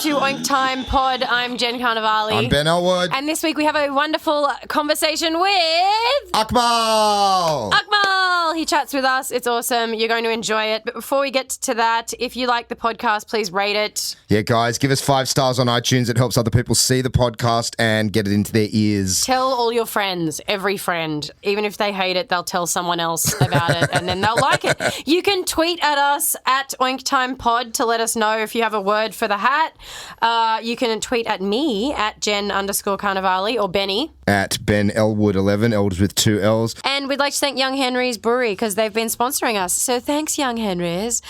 to Oink Time Pod. I'm Jen Carnovale. I'm Ben Ellwood. And this week we have a wonderful conversation with... Akmal! Akmal! He chats with us. It's awesome. You're going to enjoy it. But before we get to that, if you like the podcast, please rate it. Yeah, guys, give us 5 stars on iTunes. It helps other people see the podcast and get it into their ears. Tell all your friends, every friend. Even if they hate it, they'll tell someone else about it and then they'll like it. You can tweet at us at Oink Time Pod to let us know if you have a word for the hat. You can tweet at me at Jen_Carnovale or Benny. At Ben Ellwood 11, Elders with 2 L's. And we'd like to thank Young Henry's Brewery because they've been sponsoring us. So thanks, Young Henry's.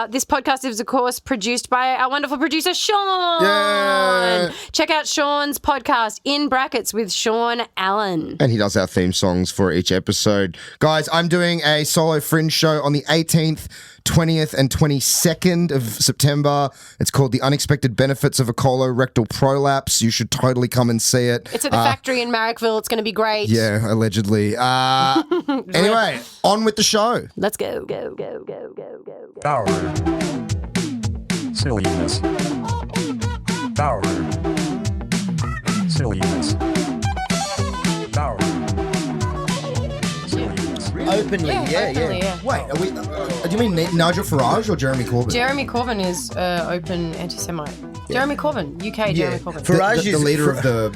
This podcast is, of course, produced by our wonderful producer, Sean. Yeah. Check out Sean's podcast, In Brackets, with Sean Allen. And he does our theme songs for each episode. Guys, I'm doing a solo Fringe show on the 18th, 20th and 22nd of September. It's called The Unexpected Benefits of a Colorectal Prolapse. You should totally come and see it. It's at the factory in Marrickville. It's going to be great. Yeah, allegedly. Anyway, on with the show. Let's go. Power. Silliness. Power. Silliness. Power. Openly, yeah. Wait, are we, do you mean Nigel Farage or Jeremy Corbyn? Jeremy Corbyn is open anti-Semite. Jeremy Corbyn, UK Jeremy Corbyn. Farage the is leader of the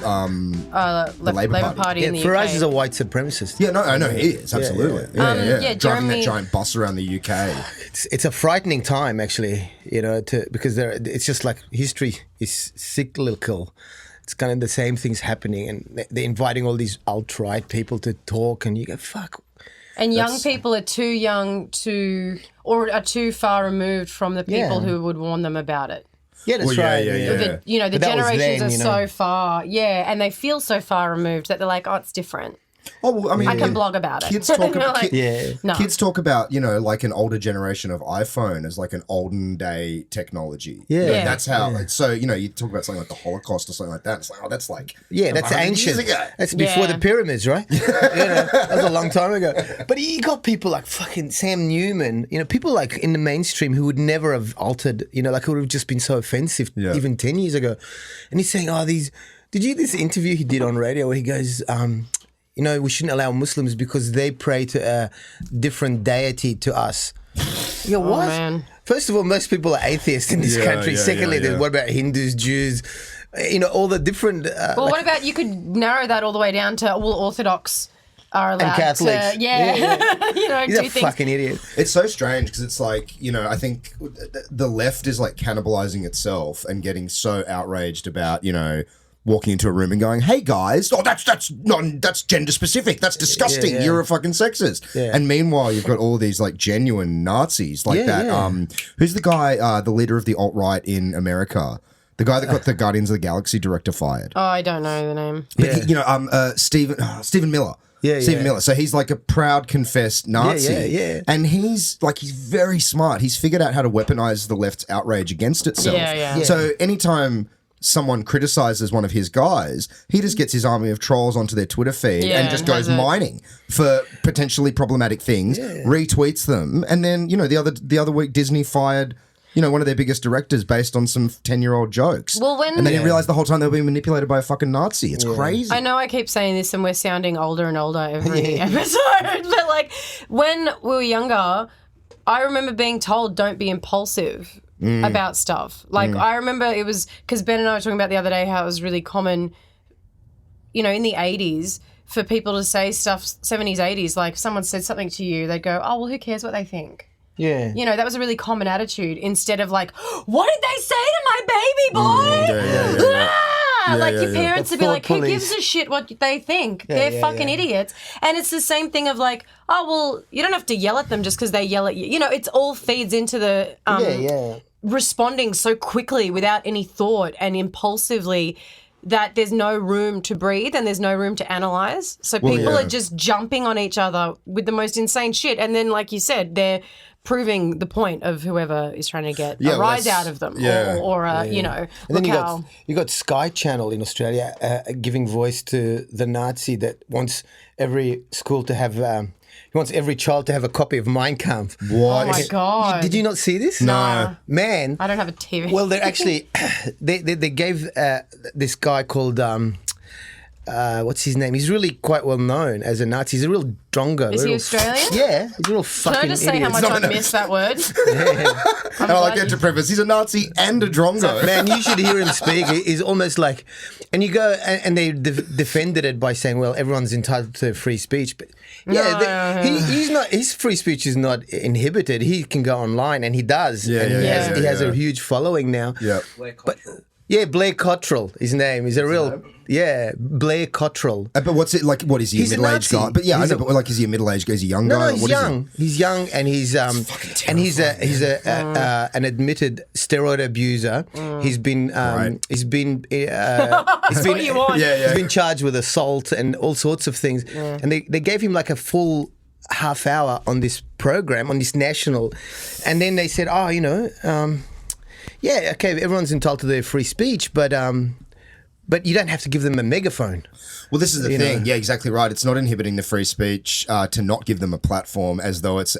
Labour Party in the Farage UK. is a white supremacist. Yeah, no, I know he is, absolutely. Yeah. Driving Jeremy- that giant bus around the UK. It's a frightening time, actually, because it's just like history is cyclical. It's kind of the same things happening, and they're inviting all these alt-right people to talk, and you go, fuck. And young people are too young or are too far removed from the people who would warn them about it. Yeah, that's right. The But that was generations then, are so far, and they feel so far removed that they're like, oh, it's different. Oh, well, I mean, I can blog about it. Kids talk about No. Kids talk about like an older generation of iPhone as like an olden day technology. Yeah. That's how. So you talk about something like the Holocaust or something like that. It's like, oh, that's like that's 100 ancient. years ago. That's before the pyramids, right? That was a long time ago. But you got people like fucking Sam Newman, people like in the mainstream who would never have altered, like it would have just been so offensive even 10 years ago. And he's saying, did you hear this interview he did on radio where he goes, we shouldn't allow Muslims because they pray to a different deity to us. You go, what? Man. First of all, most people are atheists in this country. Secondly, what about Hindus, Jews, all the different... well, what about you could narrow that all the way down to all Orthodox are allowed and Catholics. to... These do are things. fucking idiots. It's so strange because it's like, I think the left is like cannibalizing itself and getting so outraged about, walking into a room and going, "Hey guys, that's gender specific. That's disgusting. You're a fucking sexist." Yeah. And meanwhile, you've got all these like genuine Nazis like that. Yeah. Who's the guy, the leader of the alt-right in America? The guy that got the Guardians of the Galaxy director fired. Oh, I don't know the name. But Stephen Miller. Stephen Miller. So he's like a proud, confessed Nazi. Yeah. And he's very smart. He's figured out how to weaponize the left's outrage against itself. Yeah. So anytime someone criticizes one of his guys, he just gets his army of trolls onto their Twitter feed and just goes mining for potentially problematic things, retweets them, and then the other week Disney fired one of their biggest directors based on some 10-year-old jokes. Well, and then you realize the whole time they were being manipulated by a fucking Nazi. It's crazy. I know I keep saying this and we're sounding older and older every episode, but like when we were younger, I remember being told don't be impulsive about stuff. Like I remember it was because Ben and I were talking about the other day how it was really common, in the 80s for people to say stuff, 70s, 80s, like if someone said something to you, they'd go, oh, well, who cares what they think? Yeah. That was a really common attitude instead of like, what did they say to my baby boy? Your parents would be like, who gives a shit what they think? They're fucking idiots. And it's the same thing of like, oh, well, you don't have to yell at them just because they yell at you. It's all feeds into the responding so quickly without any thought and impulsively that there's no room to breathe and there's no room to analyze. So people are just jumping on each other with the most insane shit. And then, like you said, they're proving the point of whoever is trying to get a rise out of them or And then you got Sky Channel in Australia giving voice to the Nazi that wants every school to have He wants every child to have a copy of Mein Kampf. What? Oh my God. Did you not see this? No. Man. I don't have a TV. Well, they're actually they gave this guy called what's his name? He's really quite well known as a Nazi. He's a real drongo. Is he Australian? Yeah, he's a real fucking Can I just say idiot. how much I miss that word? And I like that to preface. He's a Nazi and a drongo. Man, you should hear him speak. He's almost like, and you go, and they defended it by saying, well, everyone's entitled to free speech. But he's not, his free speech is not inhibited. He can go online, and he does. Yeah, and he has a huge following now. Yeah. But, yeah, Blair Cottrell, his name. He's a real, Blair Cottrell. But what's it like? What is he? He's A a middle-aged Nazi. guy? But yeah, I know. But like, is he a middle-aged guy? Is he a young guy? No, he's What is he? young. He's young, and he's an admitted steroid abuser. He's been he's been what you want. he's been charged with assault and all sorts of things. And they gave him like a full half hour on this program, on this national, and then they said, yeah, okay, everyone's entitled to their free speech, but you don't have to give them a megaphone. Well, this is the thing. Yeah, exactly right. It's not inhibiting the free speech to not give them a platform, as though it's,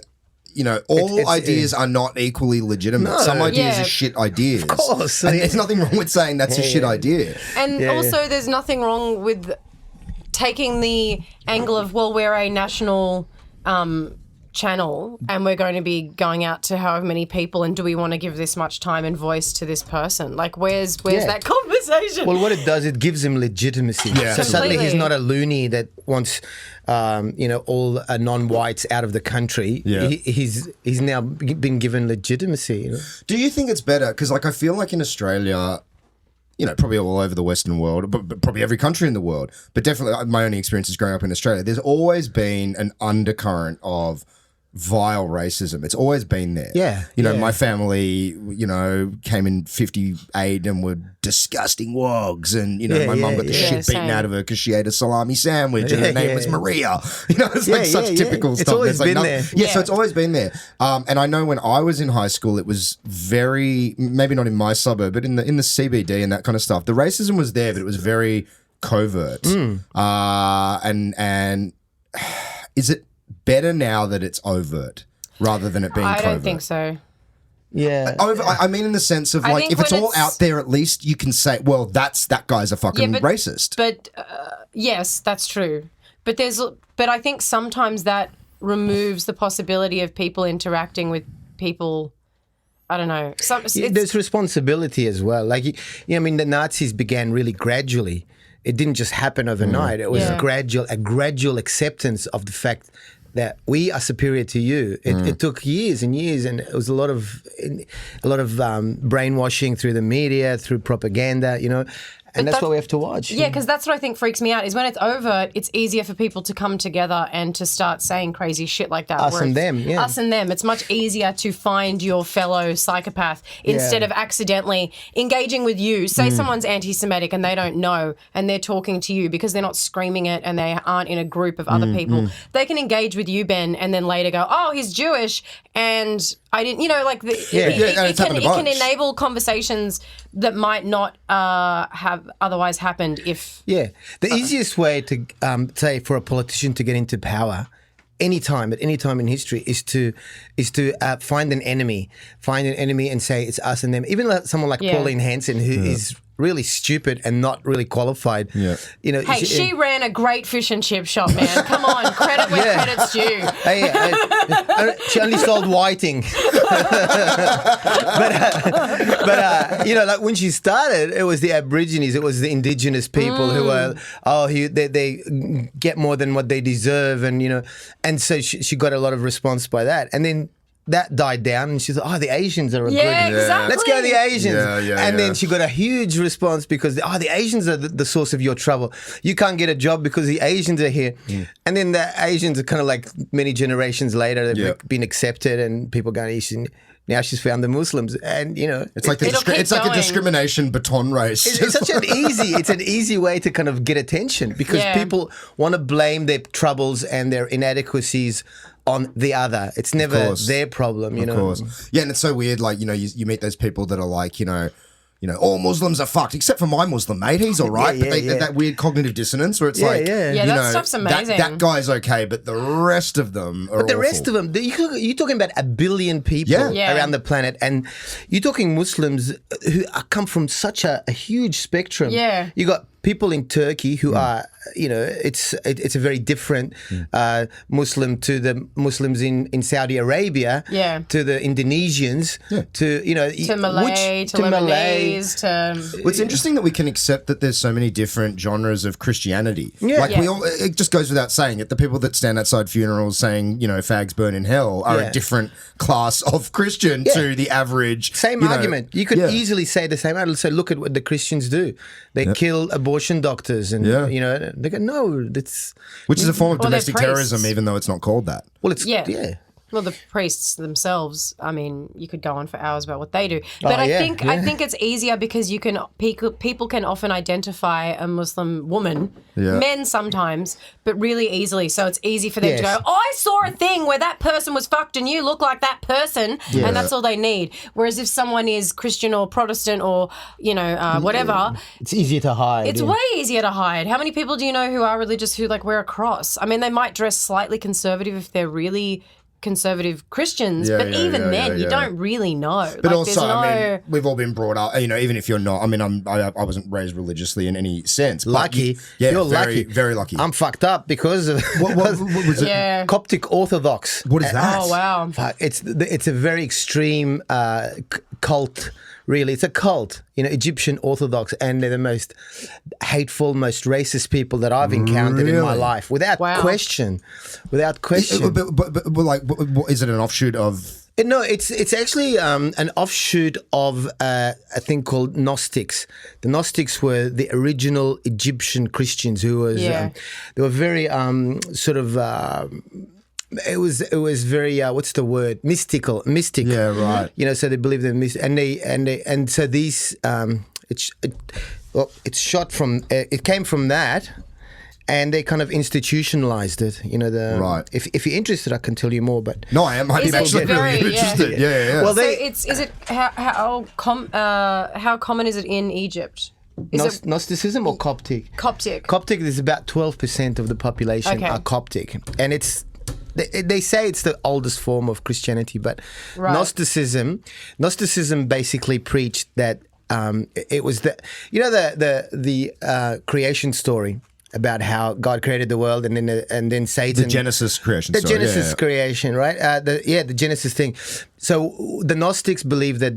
all ideas are not equally legitimate. No. Some ideas Yeah. are shit ideas. Of course. And there's nothing wrong with saying that's a shit idea. And also, there's nothing wrong with taking the angle of, well, we're a national channel and we're going to be going out to however many people, and do we want to give this much time and voice to this person? Like, where's that conversation? Well, what it does, it gives him legitimacy. Yeah. So suddenly he's Completely. not a loony that wants, all non-whites out of the country. Yeah. He's now been given legitimacy. Do you think it's better? Because, I feel like in Australia, probably all over the Western world, but probably every country in the world, but definitely my only experiences growing up in Australia, there's always been an undercurrent of vile racism. It's always been there. Yeah. My family, came in 58 and were disgusting wogs, and, my mum got the shit beaten same. out of her because she ate a salami sandwich and her name was Maria. It's like such typical It's stuff. always There's been nothing- there. Yeah, so it's always been there. And I know when I was in high school, it was very, maybe not in my suburb, but in the CBD and that kind of stuff. The racism was there, but it was very covert. And is it better now that it's overt rather than it being I covert? don't think so. Yeah. I mean, in the sense of, like, think if it's when all it's- out there, at least you can say, well, that guy's a fucking racist. But yes, that's true. But I think sometimes that removes the possibility of people interacting with people. I don't know. There's responsibility as well. Like, the Nazis began really gradually. It didn't just happen overnight. It was a gradual acceptance of the fact that we are superior to you. It took years and years, and it was a lot of brainwashing through the media, through propaganda, and that's what we have to watch. Yeah, because that's what I think freaks me out is when it's overt, it's easier for people to come together and to start saying crazy shit like that. Us and them, yeah. Us and them. It's much easier to find your fellow psychopath instead of accidentally engaging with you. Say someone's anti-Semitic and they don't know and they're talking to you because they're not screaming it and they aren't in a group of other people. They can engage with you, Ben, and then later go, oh, he's Jewish and I didn't, it can enable conversations that might not have otherwise happened if... Yeah. The easiest way to, say, for a politician to get into power at any time in history is to find an enemy and say it's us and them. Even someone like Pauline Hanson, who is really stupid and not really qualified. Yeah. Hey, she ran a great fish and chip shop, man. Come on, credit where credit's due. She only sold whiting. but like when she started, it was the Aborigines, it was the indigenous people who were, they get more than what they deserve, and so she got a lot of response by that, and then that died down, and she's like, the Asians are a good... Exactly. Let's go to the Asians. And then she got a huge response because, the Asians are the source of your trouble. You can't get a job because the Asians are here. And then the Asians are kind of like many generations later, they've been accepted, and people going, now she's found the Muslims, and it's like a discrimination baton race. It's such an easy way to kind of get attention because people want to blame their troubles and their inadequacies on the other. It's never their problem, Of course. Yeah, and it's so weird, like, you meet those people that are like, all Muslims are fucked, except for my Muslim mate. He's all right. But that weird cognitive dissonance where it's that stuff's amazing. That guy's okay, but the rest of them are the awful. rest of them, you're talking about 1 billion people around the planet, and you're talking Muslims who come from such a huge spectrum. Yeah. You got people in Turkey who are, it's a very different Muslim to the Muslims in Saudi Arabia, to the Indonesians, to Malay, to Lebanese, to... Well, it's interesting that we can accept that there's so many different genres of Christianity. It just goes without saying it. The people that stand outside funerals saying, fags burn in hell are a different class of Christian to the average. Same argument. You could easily say the same argument. Say, look at what the Christians do. They kill abortion doctors and, they go, no, that's... Which is a form of domestic terrorism, even though it's not called that. Well, it's... Well, the priests themselves, I mean, you could go on for hours about what they do. But I think it's easier because people can often identify a Muslim woman, men sometimes, but really easily. So it's easy for them to go, I saw a thing where that person was fucked and you look like that person, and that's all they need. Whereas if someone is Christian or Protestant or, whatever. It's easier to hide. It's way easier to hide. How many people do you know who are religious who wear a cross? I mean, they might dress slightly conservative if they're really conservative Christians, but even then, you don't really know. But also, I mean, we've all been brought up, even if you're not, I mean, I wasn't raised religiously in any sense. Lucky. You're very, lucky. Very lucky. I'm fucked up because of what was it? Coptic Orthodox. What is that? Oh, wow. It's a very extreme cult. Really, it's a cult, Egyptian Orthodox, and they're the most hateful, most racist people that I've encountered in my life, without question. Without question. But like, is it an offshoot of? No, it's actually an offshoot of a thing called Gnostics. The Gnostics were the original Egyptian Christians who was they were very sort of. It was very what's the word, mystic. Yeah, right. So they believed in and so these it's shot from it came from that, and they kind of institutionalized it. Right. If you're interested, I can tell you more. But no, I am. I'm actually very interested. Yeah. Well, is it how common is it in Egypt? Gnosticism or Coptic? Coptic. Coptic is about 12% of the population are Coptic, and it's. They say it's the oldest form of Christianity, but Gnosticism basically preached that it was the creation story about how God created the world and then Satan. The Genesis creation. The Genesis creation, right? The Genesis thing. So the Gnostics believed that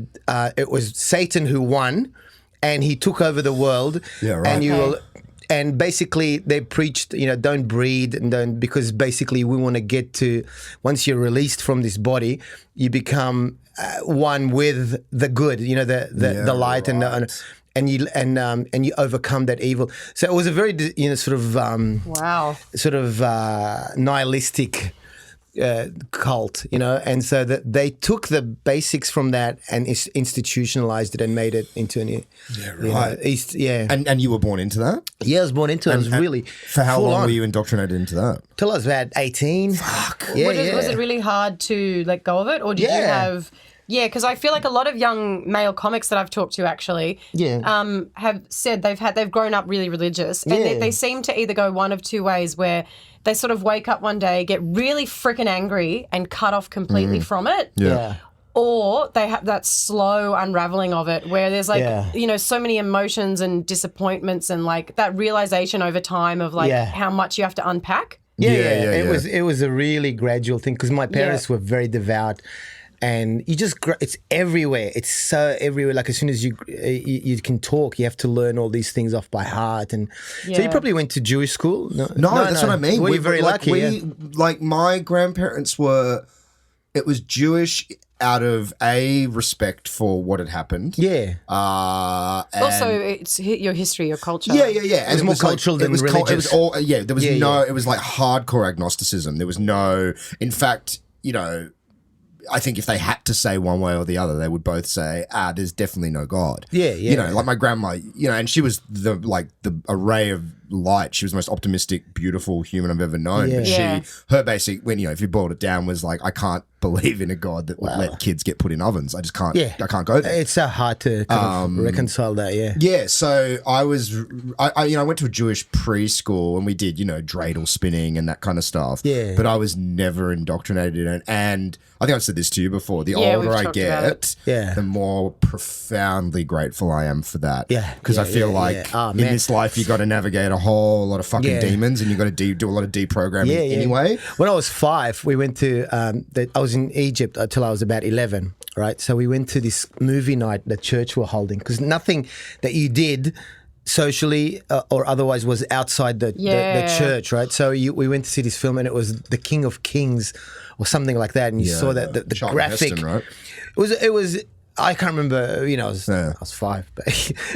it was Satan who won, and he took over the world. Yeah, right. And you will. And basically, they preached, don't breed, and because basically we want to get to, once you're released from this body, you become one with the good, the light, and you overcome that evil. So it was a very, sort of nihilistic cult, and so that they took the basics from that and institutionalized it and made it into an And you were born into that? Yeah, I was born into it. I was really for how long were you indoctrinated into that? Till I was about 18. Fuck. Was it really hard to let go of it, or did you have? Yeah, because I feel like a lot of young male comics that I've talked to actually have said they've grown up really religious, and they seem to either go one of two ways, where they sort of wake up one day, get really freaking angry and cut off completely from it. Yeah. Or they have that slow unraveling of it where there's so many emotions and disappointments and like that realization over time of like how much you have to unpack. It was a really gradual thing because my parents were very devout. And you just, it's everywhere. It's so everywhere. Like as soon as you can talk, you have to learn all these things off by heart. And so you probably went to Jewish school? No, that's what I mean. We're very lucky. Like my grandparents were, it was Jewish out of respect for what had happened. Yeah. Also, it's your history, your culture. Yeah. And it was more cultural than religious. There was it was like hardcore agnosticism. There was no, in fact, I think if they had to say one way or the other, they would both say, there's definitely no God. Yeah. Like my grandma, and she was the array of light. She was the most optimistic, beautiful human I've ever known. Yeah. But Yeah. her basic, when if you boiled it down, was like, I can't believe in a God that would let kids get put in ovens. I just can't. Yeah. I can't go there. It's so hard to kind of reconcile that. Yeah. Yeah, so I went to a Jewish preschool and we did, dreidel spinning and that kind of stuff. Yeah. But I was never indoctrinated in it. And I think I've said this to you before. The Yeah, older we've I talked about get, Yeah. the more profoundly grateful I am for that. Yeah, Because I yeah, feel yeah, like yeah. Oh, in man. this life, you got to navigate a whole lot of fucking Yeah. demons and you got to do a lot of deprogramming anyway. When I was 5, we went to, I was in Egypt until I was about 11, right? So we went to this movie night that church were holding because nothing that you did socially or otherwise was outside the church, right? So we went to see this film and it was The King of Kings or something like that. And you saw that the Charlton graphic. Heston, right? It was. I can't remember, I was 5,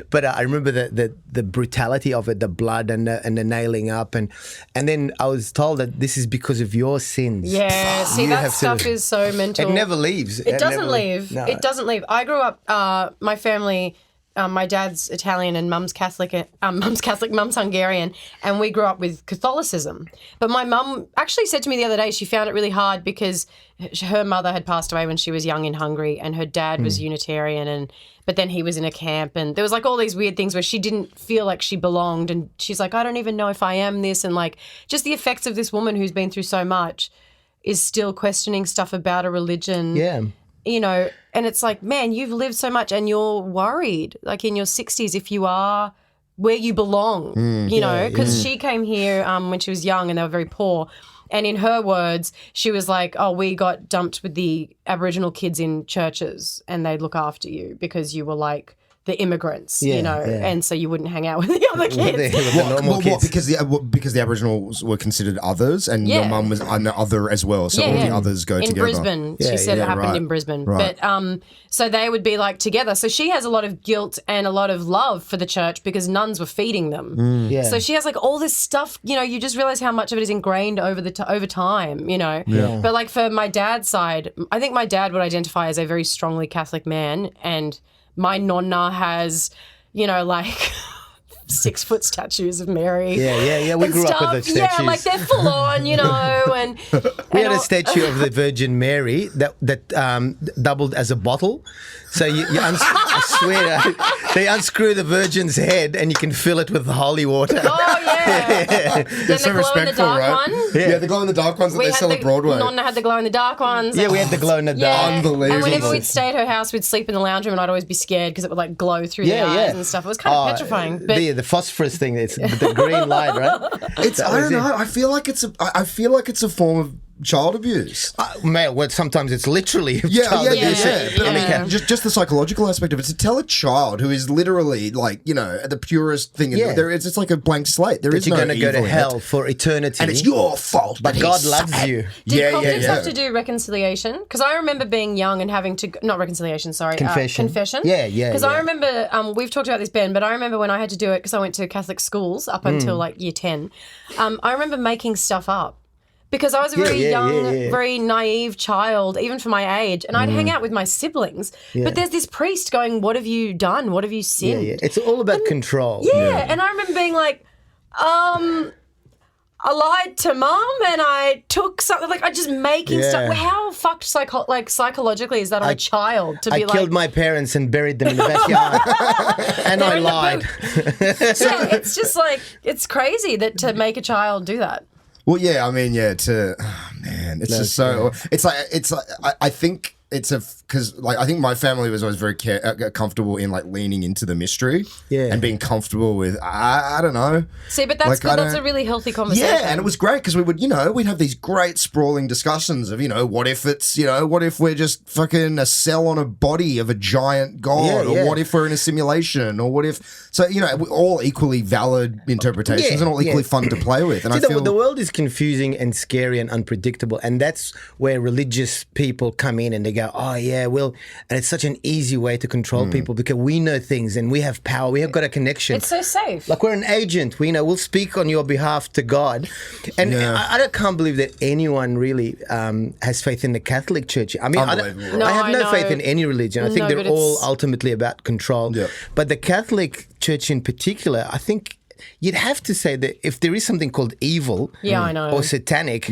but I remember the brutality of it, the blood and the nailing up, and then I was told that this is because of your sins. Yeah, see, You that have to- stuff is so mental. It never leaves. It doesn't never leave. No. It doesn't leave. I grew up, my family, my dad's Italian and mum's Catholic, mum's Hungarian, and we grew up with Catholicism. But my mum actually said to me the other day she found it really hard because her mother had passed away when she was young in Hungary and her dad was Unitarian, but then he was in a camp and there was like all these weird things where she didn't feel like she belonged, and she's like, I don't even know if I am this, and like just the effects of this woman who's been through so much is still questioning stuff about a religion. Yeah. And it's like, man, you've lived so much and you're worried, like in your 60s, if you are where you belong, because she came here when she was young and they were very poor. And in her words, she was like, oh, we got dumped with the Aboriginal kids in churches and they'd look after you because you were like the immigrants, and so you wouldn't hang out with the other kids. With the normal kids. Because the Aboriginals were considered others, and your mum was an other as well. So all the others go in together. Brisbane. She said it happened in Brisbane. Right. But so they would be like together. So she has a lot of guilt and a lot of love for the church because nuns were feeding them. Yeah. So she has like all this stuff. You just realize how much of it is ingrained over time. But like for my dad's side, I think my dad would identify as a very strongly Catholic man, and my nonna has, like 6-foot statues of Mary. Yeah. We and grew stuff. up with the statues. Yeah, like they're full on, and We had a statue of the Virgin Mary that doubled as a bottle. So I swear, they unscrew the Virgin's head and you can fill it with holy water. Oh yeah. Then They're the so glow in the respectful, dark right? one. Yeah, the glow in the dark ones that they sell at Broadway. Nonna had the glow in the dark ones. Yeah, we had the glow in the dark. Unbelievable. And whenever we'd stay at her house, we'd sleep in the lounge room, and I'd always be scared because it would like glow through the eyes and stuff. It was kind of petrifying. But The phosphorus thing, it's the green light, right? I don't know. I feel like it's a form of child abuse. Sometimes it's literally Yeah, abuse. But I mean, Yeah. just the psychological aspect of it. To tell a child who is literally like, the purest thing, it's like a blank slate. There is You're no going to go evil to in hell it. for eternity. And it's your fault. But that God he's loves sad. you. did conflicts have to do reconciliation? Because I remember being young and having to not reconciliation, sorry, Confession. confession. Yeah. Because I remember we've talked about this, Ben, but I remember when I had to do it because I went to Catholic schools up until like year 10. I remember making stuff up. Because I was a very young, very naive child, even for my age, and I'd hang out with my siblings. But there's this priest going, what have you done? What have you sinned? Yeah. It's all about control. Yeah, and I remember being like, I lied to mum and I took something, like I just making stuff. How fucked psychologically is that on a child to be I killed my parents and buried them in the backyard. And I in the lied. Yeah, it's just like, it's crazy that to make a child do that. Well, yeah, I mean, it's just so, it's like, I think it's because like I think my family was always very comfortable in like leaning into the mystery and being comfortable with I don't know. See, but that's like, good. That's a really healthy conversation. Yeah, and it was great because we would we'd have these great sprawling discussions of what if it's what if we're just fucking a cell on a body of a giant god, or what if we're in a simulation, or what if all equally valid interpretations and all equally fun to play with. And See, I feel the world is confusing and scary and unpredictable, and that's where religious people come in and they go, oh yeah, well, and it's such an easy way to control people because we know things and we have power, we have got a connection. It's so safe. Like we're an agent, we'll speak on your behalf to God. And I can't believe that anyone really has faith in the Catholic Church. I mean, I have no faith in any religion. I think they're all ultimately about control. Yeah. But the Catholic Church in particular, I think you'd have to say that if there is something called evil, I know, or satanic,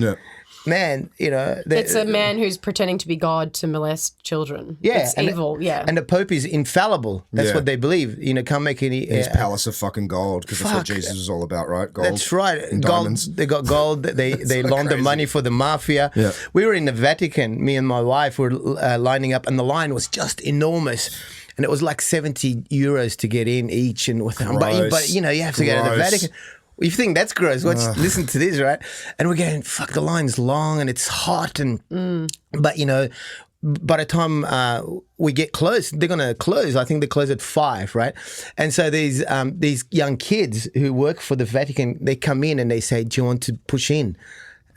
man, it's a man who's pretending to be God to molest children. Yeah, it's evil. And the Pope is infallible. That's what they believe. Can't make any. His palace of fucking gold, because that's what Jesus was all about, right? Gold. That's right. And Gold. diamonds. They got gold. They launder crazy. money for the mafia. Yeah. We were in the Vatican. Me and my wife were lining up, and the line was just enormous. And it was like 70 euros to get in each, and but you have to go to the Vatican. You think that's gross? Listen to this, right? And we're going, fuck, the line's long and it's hot, and but by the time we get close, they're going to close. I think they close at 5, right? And so these young kids who work for the Vatican, they come in and they say, "Do you want to push in?"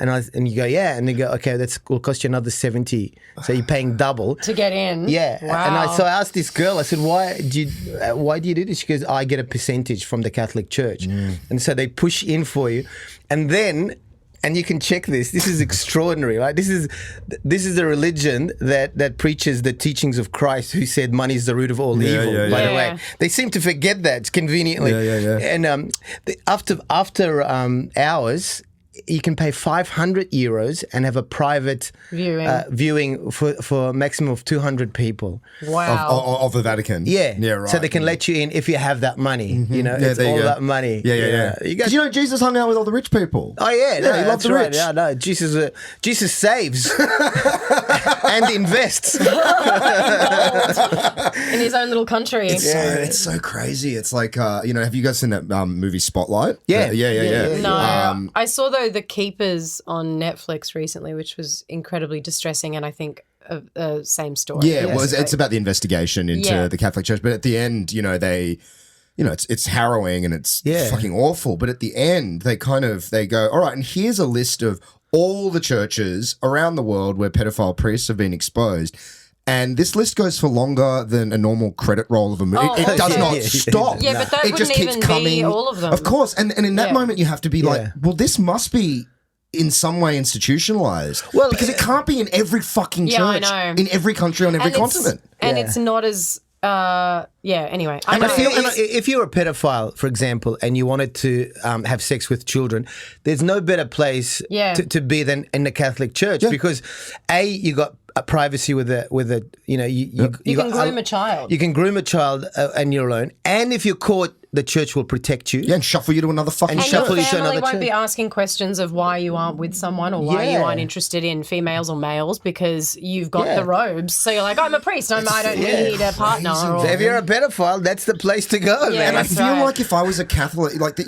And you go, yeah. And they go, okay, will cost you another 70. So you're paying double. To get in? Yeah. Wow. And I asked this girl, I said, why do you do this? She goes, I get a percentage from the Catholic Church. And so they push in for you. And then, and you can check this. This is extraordinary, right? This is a religion that preaches the teachings of Christ, who said money is the root of all evil. By the way, they seem to forget that conveniently. And after hours, you can pay 500 euros and have a private viewing for a maximum of 200 people. Wow. Of the Vatican. Yeah. Yeah, right. So they can let you in if you have that money. It's all about money. Yeah. Because Jesus hung out with all the rich people. Oh, yeah. No, he loved the rich. Yeah, no, Jesus saves and invests. In his own little country. It's so crazy. It's like, have you guys seen that movie Spotlight? Yeah. No, I saw The Keepers on Netflix recently, which was incredibly distressing, and I think same story. Yeah, it's about the investigation into the Catholic Church, but at the end, they, it's harrowing and it's fucking awful. But at the end, they go, all right, and here's a list of all the churches around the world where pedophile priests have been exposed. And this list goes for longer than a normal credit roll of a movie. It does not stop. Yeah, but that wouldn't even be all of them. Of course. And in that moment, you have to be like, well, this must be in some way institutionalized. Well, because it can't be in every fucking church, in every country, on every continent. And it's not as... anyway. And I feel if you're a pedophile, for example, and you wanted to have sex with children, there's no better place to be than in the Catholic Church, because you got privacy with a you can groom a child. You can groom a child and you're alone. And if you're caught, the church will protect you. Yeah, and shuffle you to another fucking and church. your family won't be asking questions of why you aren't with someone or why you aren't interested in females or males, because you've got the robes. So you're like, I'm a priest. I don't need a partner. So if you're a pedophile, that's the place to go. Yeah, and I feel like if I was a Catholic, like I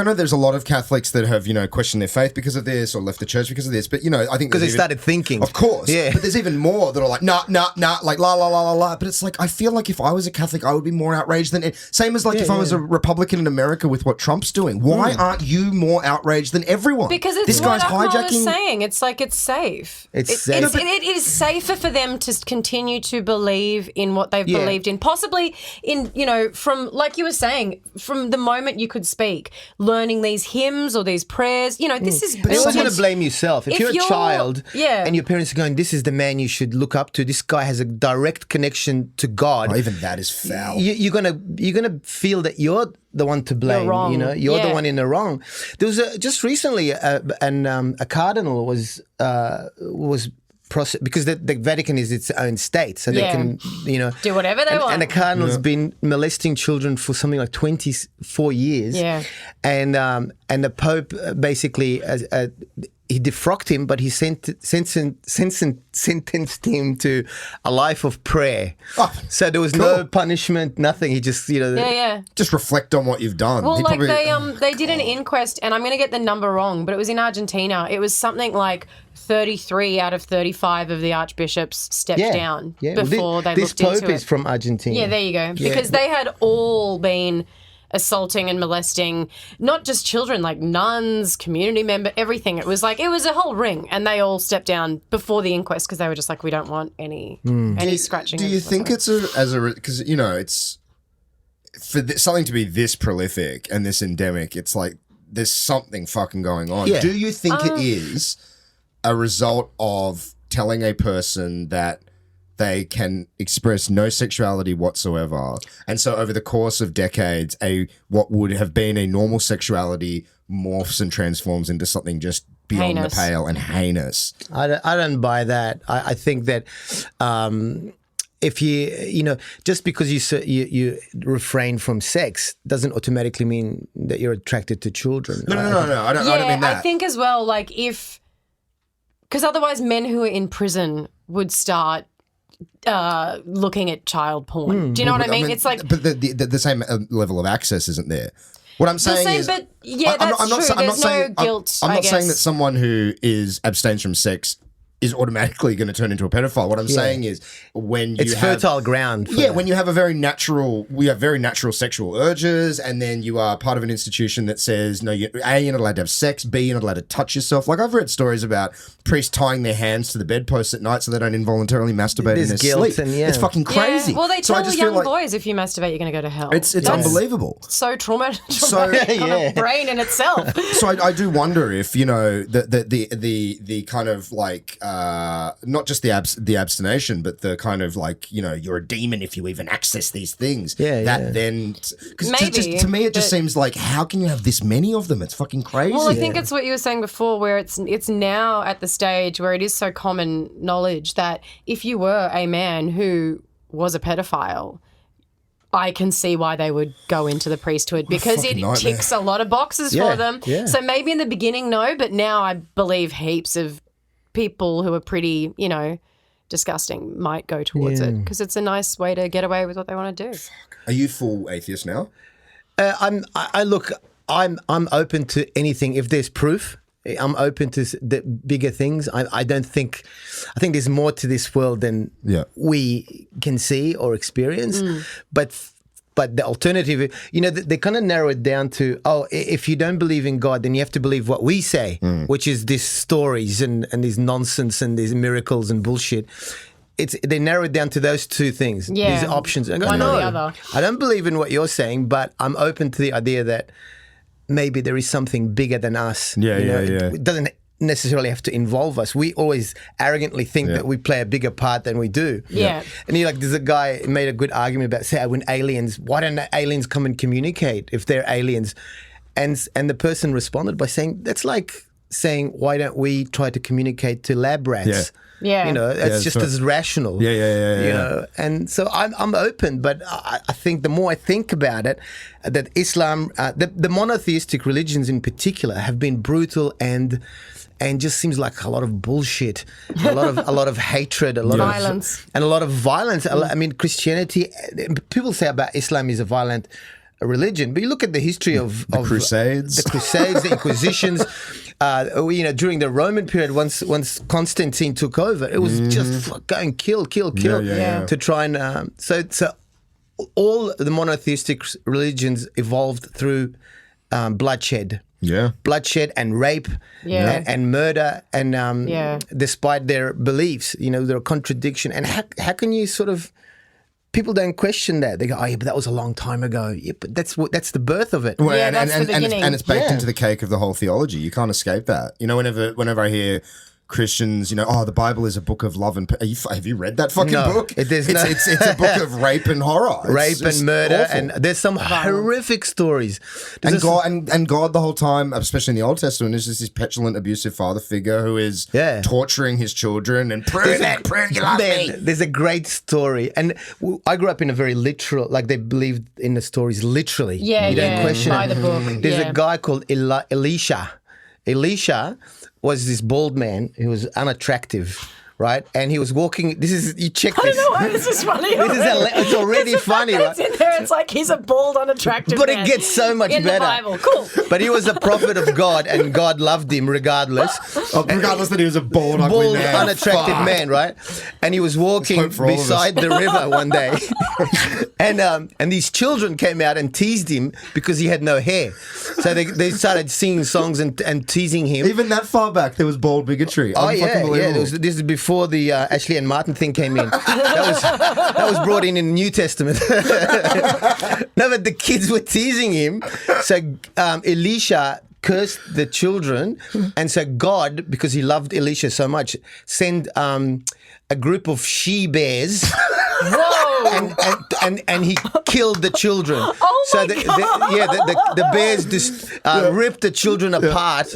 know there's a lot of Catholics that have questioned their faith because of this or left the church because of this, but I think because they started thinking, of course. Yeah. But there's even more that are like nah, like la la la la la. But it's like I feel like if I was a Catholic, I would be more outraged than same as if I was a Republican in America with what Trump's doing. Why aren't you more outraged than everyone? Because it's this guy's what Akmal hijacking. is saying. It's like it's safe. It's safe. It is safer for them to continue to believe in what they've believed in. Possibly in, from, like you were saying, from the moment you could speak, learning these hymns or these prayers, this is... But you're always going to blame yourself. If you're a child and your parents are going, this is the man you should look up to, this guy has a direct connection to God. Oh, even that is foul. You're gonna feel that you're the one to blame. You're wrong. You're the one in the wrong. There was just recently a cardinal was because the Vatican is its own state, so they can do whatever they want. And the cardinal's been molesting children for something like 24 years. Yeah, and the Pope basically he defrocked him, but he sentenced him to a life of prayer. Oh, so there was no punishment, nothing. He just, just reflect on what you've done. Well, they did an inquest, and I'm going to get the number wrong, but it was in Argentina. It was something like 33 out of 35 of the archbishops stepped down before they looked into it. This Pope is from Argentina. Yeah, there you go. Because they had all been assaulting and molesting not just children, like nuns, community member, everything. It was a whole ring, and they all stepped down before the inquest because they were just like, we don't want any scratching. Do you think it's because it's for something to be this prolific and this endemic? It's like there's something fucking going on. Yeah. Do you think it is a result of telling a person that they can express no sexuality whatsoever. And so over the course of decades, what would have been a normal sexuality morphs and transforms into something just beyond Heinous. the pale and heinous. I don't buy that. I think that if just because you refrain from sex doesn't automatically mean that you're attracted to children. No. I don't mean that. I think as well, like because otherwise men who are in prison would start looking at child porn. Do you know what I mean? It's like, but the same level of access isn't there. What I'm saying is, but yeah, that's true. There's no guilt. I'm not I saying guess. that someone who abstains from sex is automatically going to turn into a pedophile. What I'm saying is when you it's fertile ground. When you have very natural sexual urges, and then you are part of an institution that says, no, you're not allowed to have sex, B, you're not allowed to touch yourself. Like I've read stories about priests tying their hands to the bedposts at night so they don't involuntarily masturbate in their guilt sleep. and It's fucking crazy. Yeah. Well, they So I tell just young feel like boys if you masturbate, you're going to go to hell. it's That's unbelievable. so traumatic So- on a brain in itself. So I do wonder if the kind of like not just the abstination, but the kind of like you're a demon if you even access these things. Then because Maybe, to me it just but- seems like how can you have this many of them? It's fucking crazy. Well, I think it's what you were saying before, where it's now at the stage where it is so common knowledge that if you were a man who was a pedophile, I can see why they would go into the priesthood because it ticks a lot of boxes for them. Yeah. So maybe in the beginning, no, but now I believe heaps of people who are pretty, disgusting might go towards it because it's a nice way to get away with what they want to do. Are you full atheist now? I'm open to anything if there's proof. I'm open to the bigger things. I think there's more to this world than we can see or experience. But the alternative, they kind of narrow it down to, if you don't believe in God, then you have to believe what we say, which is these stories and these nonsense and these miracles and bullshit. They narrow it down to those two things, these options. And I go, One or the other. I don't believe in what you're saying, but I'm open to the idea that maybe there is something bigger than us. It doesn't necessarily have to involve us. We always arrogantly think that we play a bigger part than we do. Yeah. And there's a guy who made a good argument about, say, why don't aliens come and communicate if they're aliens? And the person responded by saying, that's like saying, why don't we try to communicate to lab rats? Yeah. That's just as rational. And so I'm open, but I think the more I think about it, that Islam, the monotheistic religions in particular, have been brutal and just seems like a lot of bullshit, a lot of hatred, a lot of violence, and a lot of violence. I mean, Christianity. People say about Islam is a violent religion, but you look at the history of Crusades, the Inquisitions. During the Roman period, once Constantine took over, it was just going kill to try and so all the monotheistic religions evolved through bloodshed. Bloodshed and rape and murder and despite their beliefs, their contradiction. And how can you sort of people don't question that. They go, but that was a long time ago. Yeah, but that's the birth of it. Well, that's the beginning. And it's baked into the cake of the whole theology. You can't escape that. Whenever I hear Christians, the Bible is a book of love and have you read that fucking book? It's a book of rape and horror. Rape and murder, awful. and there's some horrific stories. And God the whole time, especially in the Old Testament, is just this petulant, abusive father figure who is torturing his children and prove you love me. There's a great story, and I grew up in a very literal, like they believed in the stories literally. You don't question by it. the book. There's a guy called Elisha. Elisha was this bald man who was unattractive, right? And he was walking. You check this. I don't know why this is funny. It's already funny, right? It's in there. It's like he's a bald, unattractive but man. It gets so much in better. The Bible. Cool. But he was a prophet of God, and God loved him regardless. Regardless that he was a bald, ugly man. Unattractive man, right? And he was walking beside the river one day, and these children came out and teased him because he had no hair. So they started singing songs and teasing him. Even that far back, there was bald bigotry. This is before the Ashley and Martin thing came in. That was brought in the New Testament. No, but the kids were teasing him. So Elisha cursed the children, and so God, because he loved Elisha so much, sent a group of she-bears. Whoa! And he killed the children. Oh my God. The bears just ripped the children apart,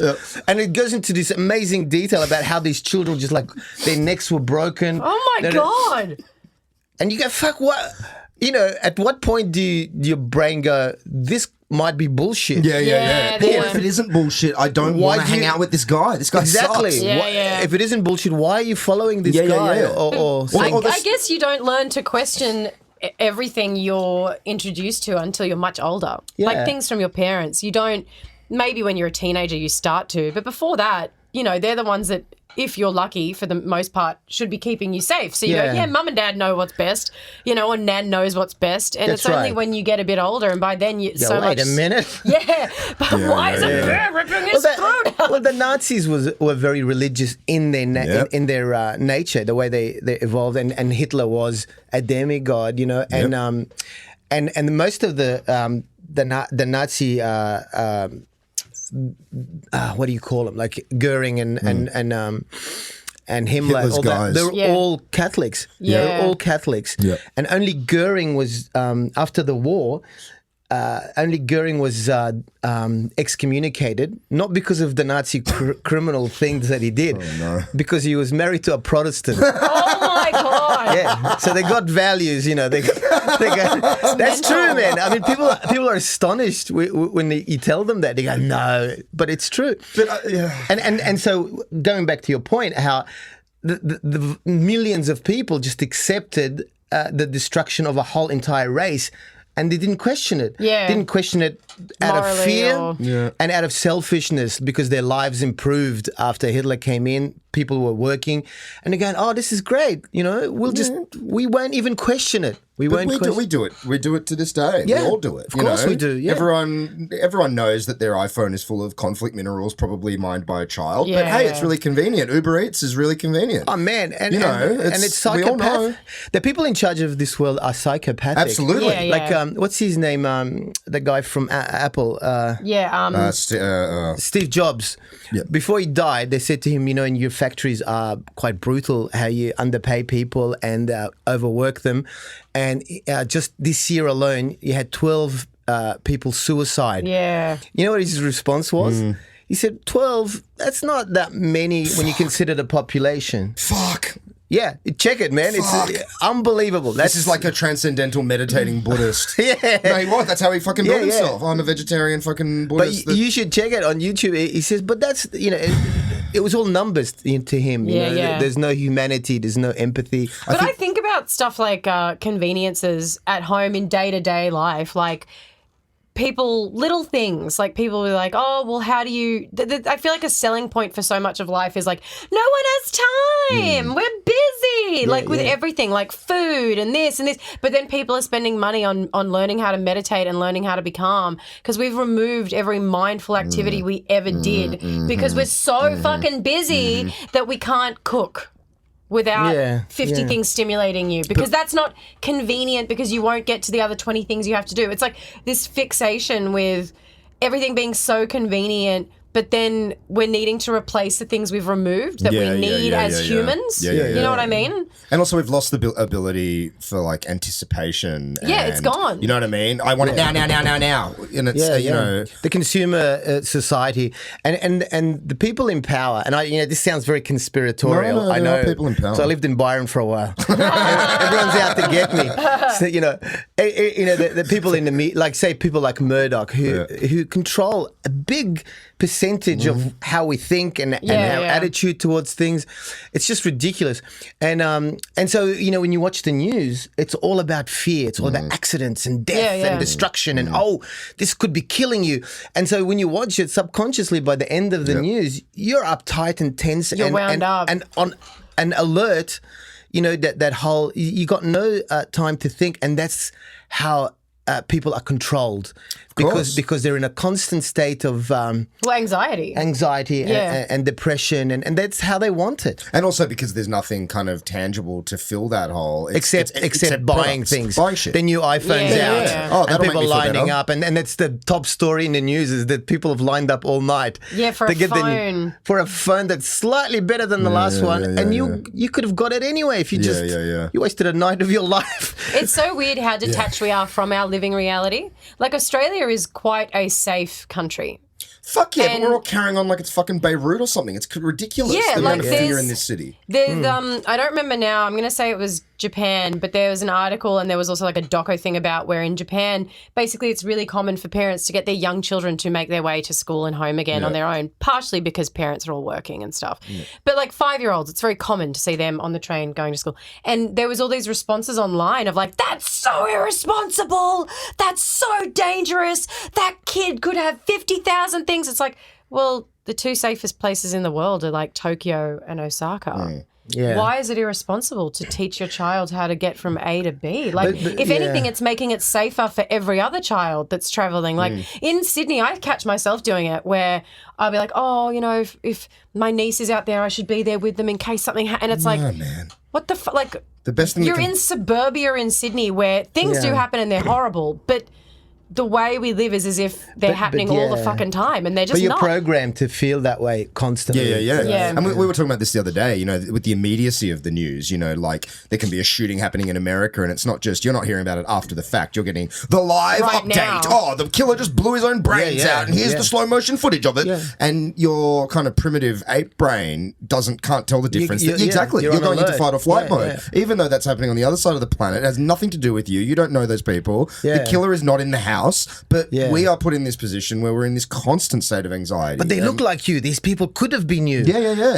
and it goes into this amazing detail about how these children just like their necks were broken. Oh my God! And you go, fuck, what? You know, at what point do your brain go, this might be bullshit? Yeah. Or if it isn't bullshit, I don't want to hang out with this guy. This guy Exactly. sucks. If it isn't bullshit, why are you following this guy? Or I guess you don't learn to question everything you're introduced to until you're much older. Yeah. Like things from your parents. You don't, maybe when you're a teenager you start to, but before that, you know, they're the ones that, if you're lucky, for the most part, should be keeping you safe. So you go, mum and dad know what's best, you know, or nan knows what's best. And That's it's only right. when you get a bit older, and by then you wait a minute. Yeah, but why is a bear ripping his throat out? Well, the Nazis were very religious in their in their nature, the way they evolved, and Hitler was a demigod, you know, and most of the Nazi what do you call them? Like Goering and Himmler, Hitler's guys. they were all Catholics. Yeah. They were all Catholics. Yeah. And only Goering was after the war. Only Goering was excommunicated, not because of the Nazi criminal things that he did, because he was married to a Protestant. Oh my God! Yeah, so they got values, you know. They got, that's true, man. I mean, people are astonished when you tell them that. They go, no, but it's true. But, And so going back to your point, how the millions of people just accepted the destruction of a whole entire race. And they didn't question it. Yeah. Didn't question it out Morally of fear or- and out of selfishness, because their lives improved after Hitler came in. People were working, and they're going, "Oh, this is great." You know, we won't even question it. We But won't. we do it. We do it to this day. Yeah, we all do it. of course we do, yeah. Everyone knows that their iPhone is full of conflict minerals, probably mined by a child. But Yeah. hey, it's really convenient. Uber Eats is really convenient. Oh man, and You know, and it's- it's we all know. psychopath. The people in charge of this world are psychopathic. Absolutely. Yeah, yeah. Like what's his name? The guy from Apple. Steve Jobs. Yeah. Before he died, they said to him, you know, in your factories are quite brutal, how you underpay people and overwork them. And just this year alone, you had 12 people suicide. Yeah. You know what his response was? He said, 12, that's not that many when you consider the population. Fuck. Yeah, check it, man. Fuck. It's unbelievable. This is like a transcendental meditating Buddhist. Yeah. No, he was. That's how he fucking built Yeah, yeah. himself. I'm a vegetarian fucking But Buddhist. you should check it on YouTube. He says, but that's, you know, it was all numbers to him. You Yeah, know? yeah. There's no humanity. There's no empathy. But I think about stuff like conveniences at home in day-to-day life, like people, little things, like people will be like, oh, well, how do you, I feel like a selling point for so much of life is like, no one has time. We're busy, like with everything, like food and this. But then people are spending money on learning how to meditate and learning how to be calm, because we've removed every mindful activity we ever did because we're so fucking busy that we can't cook without 50 things stimulating you, because that's not convenient, because you won't get to the other 20 things you have to do. It's like this fixation with everything being so convenient, but then we're needing to replace the things we've removed that we need as humans. You know what I mean? And also, we've lost the ability for like anticipation. Yeah, it's and- gone. You know what I mean? I want it now. And it's you know, the consumer society and the people in power. And this sounds very conspiratorial. No, I there know are people in power. So I lived in Byron for a while. Everyone's out to get me. So, the people in the like say people like Murdoch who control a big percentage of how we think and our attitude towards things. It's just ridiculous. And so, when you watch the news, it's all about fear. It's all about accidents and death and destruction and, this could be killing you. And so when you watch it subconsciously, by the end of the news, you're uptight and tense You're wound up. and on an alert, that whole, you got no time to think. And that's how people are controlled because they're in a constant state of anxiety and depression, and that's how they want it. And also because there's nothing kind of tangible to fill that hole. Except buying products, things. buying shit. The new iPhone's out. Yeah. Oh, and that'll people make me feel lining better. up. And that's the top story in the news is that people have lined up all night. Yeah, for to a get phone. for a phone that's slightly better than the last one. And you could have got it anyway if you you wasted a night of your life. It's so weird how detached we are from our living reality. Like, Australia is quite a safe country. Fuck yeah, And- but we're all carrying on like it's fucking Beirut or something. It's ridiculous. Yeah, the like amount of fear there's- in this city. There's, I don't remember now. I'm going to say it was Japan, but there was an article and there was also like a doco thing about where in Japan, basically it's really common for parents to get their young children to make their way to school and home again on their own, partially because parents are all working and stuff. But like 5-year-olds, it's very common to see them on the train going to school. And there was all these responses online of like, that's so irresponsible. That's so dangerous. That kid could have 50,000 things. It's like, well, the two safest places in the world are like Tokyo and Osaka. Yeah. Why is it irresponsible to teach your child how to get from A to B? Like, if anything, it's making it safer for every other child that's traveling. Like in Sydney, I catch myself doing it where I'll be like, oh, you know, if my niece is out there, I should be there with them in case something and it's like, Man. what the fuck? Like, The best thing you're in suburbia in Sydney where things do happen and they're horrible, but the way we live is as if they're happening all the fucking time, and they're just But you're not. programmed to feel that way constantly. Yeah. And we were talking about this the other day, you know, with the immediacy of the news, you know, like there can be a shooting happening in America and it's not just, you're not hearing about it after the fact. You're getting the live Right update. now. Oh, the killer just blew his own brains out and here's the slow motion footage of it. Yeah. And your kind of primitive ape brain can't tell the difference. Exactly. You're going into fight or flight mode. Even though that's happening on the other side of the planet, it has nothing to do with you. You don't know those people. The killer is not in the house, but we are put in this position where we're in this constant state of anxiety. But they look like you. These people could have been you. Yeah.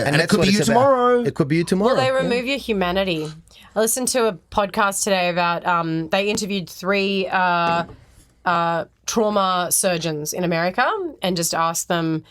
And it that's could what be you it's about. tomorrow. It could be you tomorrow. Well, they remove your humanity. I listened to a podcast today about they interviewed 3 trauma surgeons in America and just asked them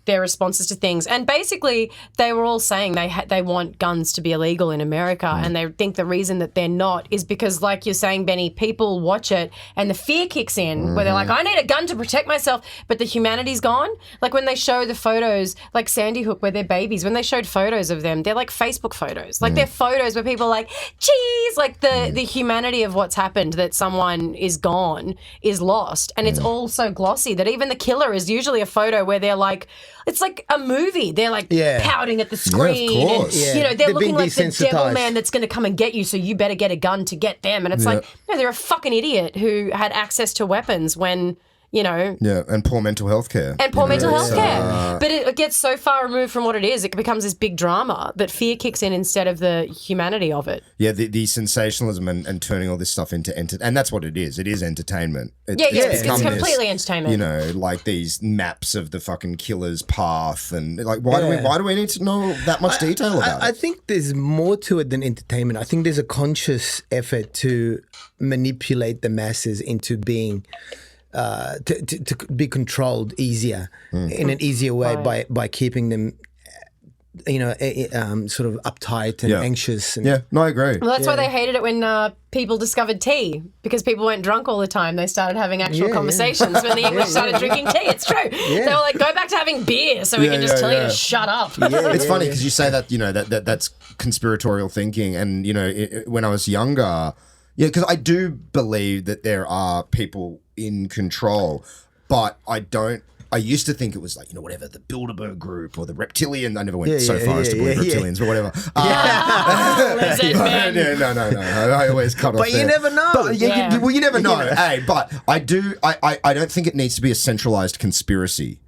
their responses to things. And basically, they were all saying they want guns to be illegal in America, and they think the reason that they're not is because, like you're saying, Benny, people watch it and the fear kicks in where they're like, I need a gun to protect myself, but the humanity's gone. Like when they show the photos, like Sandy Hook, where they're babies, when they showed photos of them, they're like Facebook photos. Like they're photos where people are like, geez, like the humanity of what's happened, that someone is gone, is lost. And it's all so glossy that even the killer is usually a photo where they're like, it's like a movie. They're like pouting at the screen. course. And, you know, they're They've looking been like the devil desensitized. man that's going to come and get you, so you better get a gun to get them. And it's like, no, they're a fucking idiot who had access to weapons when, you know. Yeah, and poor mental health care. And poor mental health care. But it gets so far removed from what it is, it becomes this big drama that fear kicks in instead of the humanity of it. Yeah, the sensationalism and turning all this stuff into and that's what it is. It is entertainment. It's become completely this, entertainment. You know, like these maps of the fucking killer's path, and like why do we need to know that much detail about I it? think there's more to it than entertainment. I think there's a conscious effort to manipulate the masses into being to be controlled easier in an easier way by keeping them, you know, sort of uptight and anxious. And, No, I agree. Well, that's why they hated it when people discovered tea, because people weren't drunk all the time. They started having actual conversations when the English started drinking tea. It's true. They were like, go back to having beer so we can just tell you to shut up. It's funny because you say that, you know, that's conspiratorial thinking, and you know, when I was younger, because I do believe that there are people in control, but I used to think it was like, you know, whatever, the Bilderberg group or the reptilian. I never went so far as to believe reptilians, but whatever. No. I always cut off But you there. never know. But, you never know. Hey, but I don't think it needs to be a centralized conspiracy.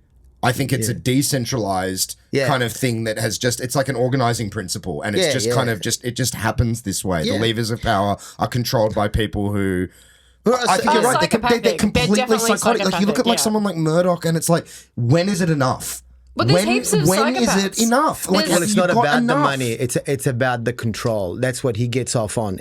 I think it's a decentralized kind of thing that has it's like an organizing principle, and it's it just happens this way. The levers of power are controlled by people who. I think you're right. They're completely definitely psychotic. Like you look at like psychopathic, someone like Murdoch, and it's like, when is it enough? But there's heaps of when is psychopaths. it enough? Like, Well, it's have not you got about the enough? money. It's about the control. That's what he gets off on.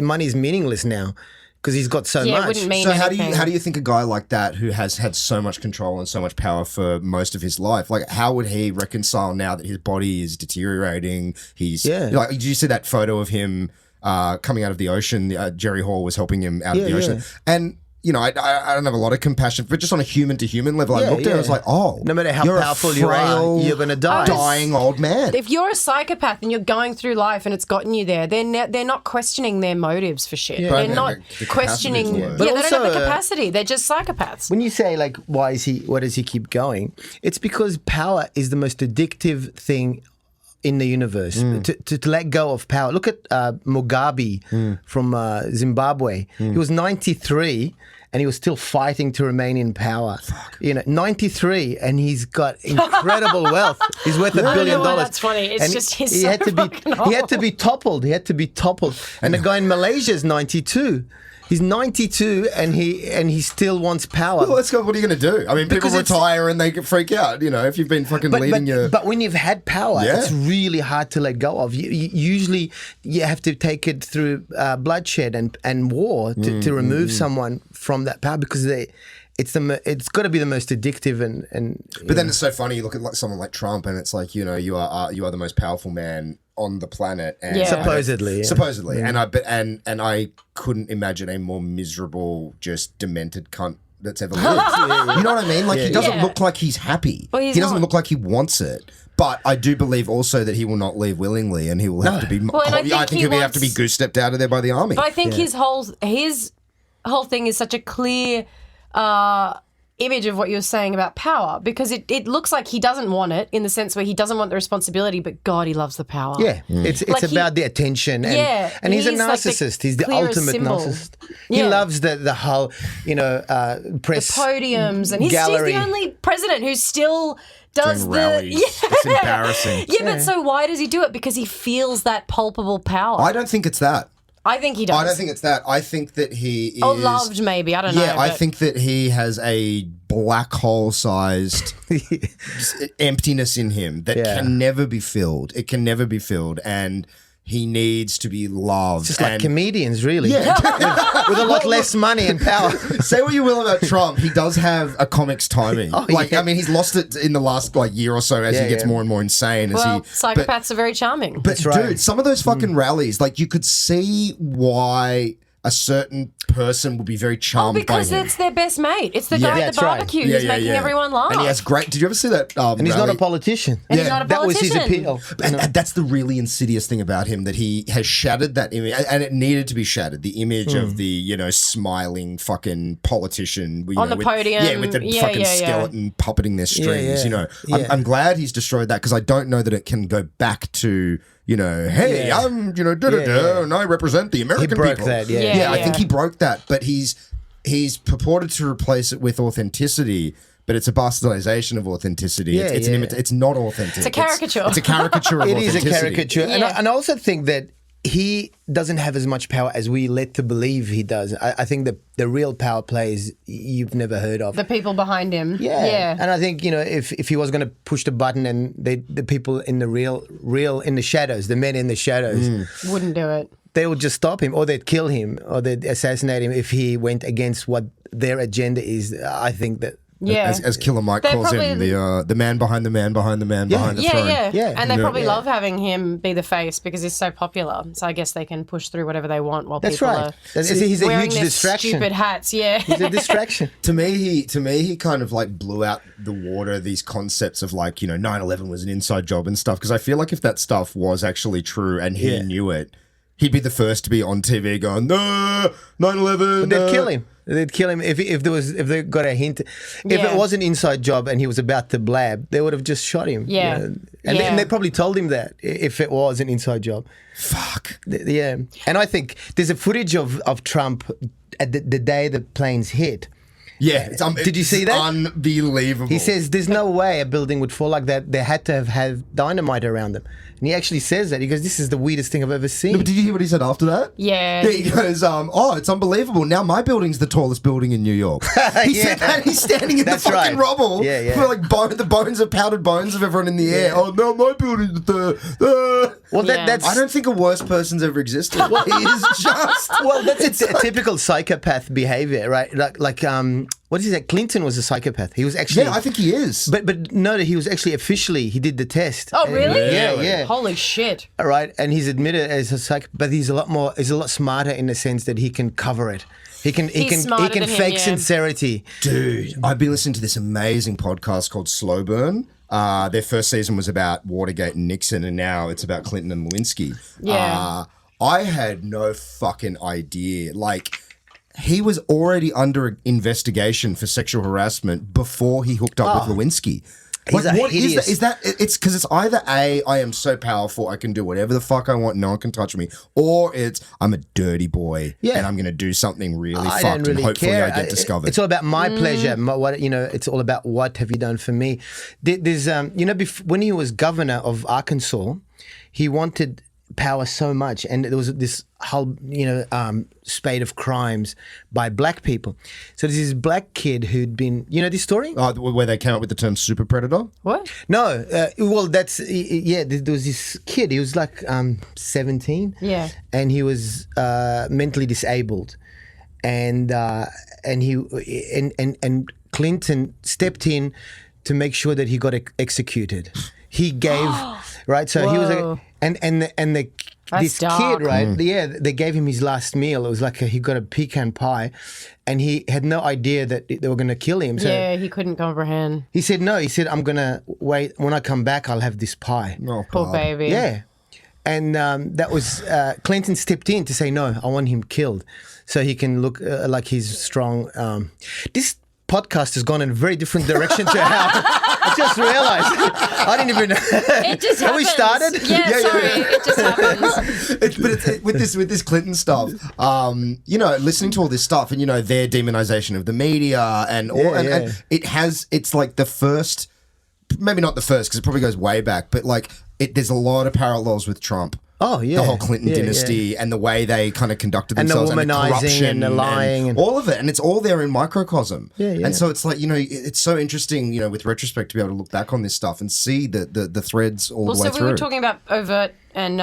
Money is meaningless now because he's got so Yeah, it much. wouldn't mean So anything. how do you think a guy like that, who has had so much control and so much power for most of his life, like how would he reconcile now that his body is deteriorating? He's like, did you see that photo of him coming out of the ocean? Jerry Hall was helping him out of the ocean, and I don't have a lot of compassion, but just on a human to human level, I looked at it, I was like, oh, no matter how you're powerful a you are, frail, you're going to die. dying old man. If you're a psychopath and you're going through life and it's gotten you there, they're not questioning their motives for shit. But They're not the questioning. capacity's Yeah, low. they But don't have the also, capacity. They're just psychopaths. When you say like, why does he keep going? It's because power is the most addictive thing in the universe. To let go of power. Look at Mugabe from Zimbabwe. He was 93 and he was still fighting to remain in power. 93 and he's got incredible wealth. He's worth $1 billion. I don't know why that's funny. It's just he's so fucking old. He had to be toppled. And the guy in Malaysia is 92. He's 92 and he still wants power. Well, let's go. What are you going to do? I mean, people retire and they freak out. If you've been fucking leading your. But when you've had power, it's really hard to let go of. Usually, you have to take it through bloodshed and war to remove someone from that power because it's got to be the most addictive and. But then it's so funny. You look at someone like Trump, and it's like you are the most powerful man on the planet, and supposedly, and I couldn't imagine a more miserable, just demented cunt that's ever lived. You know what I mean? Like he doesn't look like he's happy. Well, he doesn't look like he wants it. But I do believe also that he will not leave willingly, and he will have to be. Well, and I think he'll have to be goose stepped out of there by the army. But I think his whole thing is such a clear image of what you're saying about power because it looks like he doesn't want it in the sense where he doesn't want the responsibility, but God, he loves the power. Yeah, it's Like about the attention. And he's a he's like the narcissist. He's the clearest ultimate symbol. narcissist. He loves the whole, press Podiums, and he's gallery. the only president who still does Doing the rallies. It's embarrassing. Yeah, but so why does he do it? Because he feels that palpable power. I don't think it's that. I think he does. I don't think it's that. I think that he is. Oh, loved maybe. I don't know. Yeah, I but- think that he has a black hole-sized emptiness in him that can never be filled. It can never be filled, and he needs to be loved. Just like comedians, really. Yeah. with a lot less money and power. Say what you will about Trump, he does have a comic's timing. I mean, he's lost it in the last year or so as he gets more and more insane. Well, psychopaths are very charming. But dude, some of those fucking rallies, you could see why a certain person would be very charmed because by him. it's their best mate. It's the guy at the barbecue who's making everyone laugh. And he has great. Did you ever see that? And he's not a politician. And he's not a That was his politician. appeal. And that's the really insidious thing about him, that he has shattered that image, and it needed to be shattered. The image of the smiling fucking politician on the podium, with the fucking skeleton puppeting their strings. Yeah. I'm glad he's destroyed that because I don't know that it can go back to. Hey, I'm, and I represent the American He broke people. that, I think he broke that, but he's purported to replace it with authenticity, but it's a bastardization of authenticity. It's not authentic. It's a caricature. It's a caricature of It authenticity. is a caricature. Yeah. And I also think that he doesn't have as much power as we led to believe he does. I think the real power players you've never heard of. The people behind him. Yeah. And I think, if he was going to push the button and the people in the real in the shadows, the men in the shadows, Wouldn't do it. they would just stop him or they'd kill him or they'd assassinate him if he went against what their agenda is. I think that. Yeah. As Killer Mike calls him, the man behind the man behind the man behind the throne. Yeah. And they probably love having him be the face because he's so popular. So I guess they can push through whatever they want while That's people right. are He's a wearing huge their distraction. stupid hats. Yeah. He's a distraction. To me, he kind of blew out the water these concepts of 9/11 was an inside job and stuff, because I feel like if that stuff was actually true and he knew it, he'd be the first to be on TV going, no, 9/11. But they'd kill him. They'd kill him if they got a hint. If it was an inside job and he was about to blab, they would have just shot him. Yeah. And they probably told him that if it was an inside job. Fuck. Yeah. And I think there's a footage of Trump at the day the planes hit. Yeah. Did you see that? Unbelievable. He says there's no way a building would fall like that. They had to have had dynamite around them. And he actually says that. He goes, this is the weirdest thing I've ever seen. No, but did you hear what he said after that? Yeah. He goes, it's unbelievable. Now my building's the tallest building in New York. He said that. He's standing in That's the fucking right. rubble. Yeah. For the bones of powdered bones of everyone in the air. Oh, no, my building's the... Well, Yeah. that's... I don't think a worse person's ever existed. He is just... Well, that's a typical psychopath behavior, right? Like what is that? Clinton was a psychopath. He was actually. Yeah, I think he is. But no, he was actually officially. He did the test. Oh, really? Yeah. Holy shit. All right, and he's admitted as a psych, but he's a lot smarter in the sense that he can cover it. He can smarter than him, fake yeah. sincerity. Dude, I've been listening to this amazing podcast called Slow Burn. Their first season was about Watergate and Nixon, and now it's about Clinton and Lewinsky. Yeah. I had no fucking idea. Like, he was already under investigation for sexual harassment before he hooked up with Lewinsky. Like, what is that? Is that? It's because it's either A, I am so powerful I can do whatever the fuck I want, no one can touch me, or it's I'm a dirty boy and I'm going to do something really fucked and hopefully I get discovered. It's all about my pleasure. It's all about what have you done for me. There's when he was governor of Arkansas, he wanted power so much, and there was this whole spate of crimes by black people. So there's this black kid who'd been, this story? Where they came up with the term super predator? What? No, there was this kid. He was like 17. Yeah. And he was mentally disabled, and Clinton stepped in to make sure that he got executed. He gave right. So he was this dark. kid, right? Yeah, they gave him his last meal. It was like he got a pecan pie, and he had no idea that they were going to kill him. So Yeah, he couldn't comprehend. he said no. He said, "I'm gonna wait. When I come back, I'll have this pie." Oh, Poor baby. Yeah. And that was Clinton stepped in to say, no, I want him killed so he can look like he's strong. This podcast has gone in a very different direction to how I just realized. I didn't even know. It just Have we happens. started? Yeah, sorry. It just happens. with this Clinton stuff, listening to all this stuff and their demonization of the media and all, and it's like the first, maybe not the first because it probably goes way back, but like there's a lot of parallels with Trump. Oh, yeah. The whole Clinton dynasty and the way they kind of conducted themselves and the womanizing corruption and the lying and all of it. And it's all there in microcosm. Yeah. And so it's like, it's so interesting, with retrospect to be able to look back on this stuff and see the threads all the way Also, through. we were talking about overt and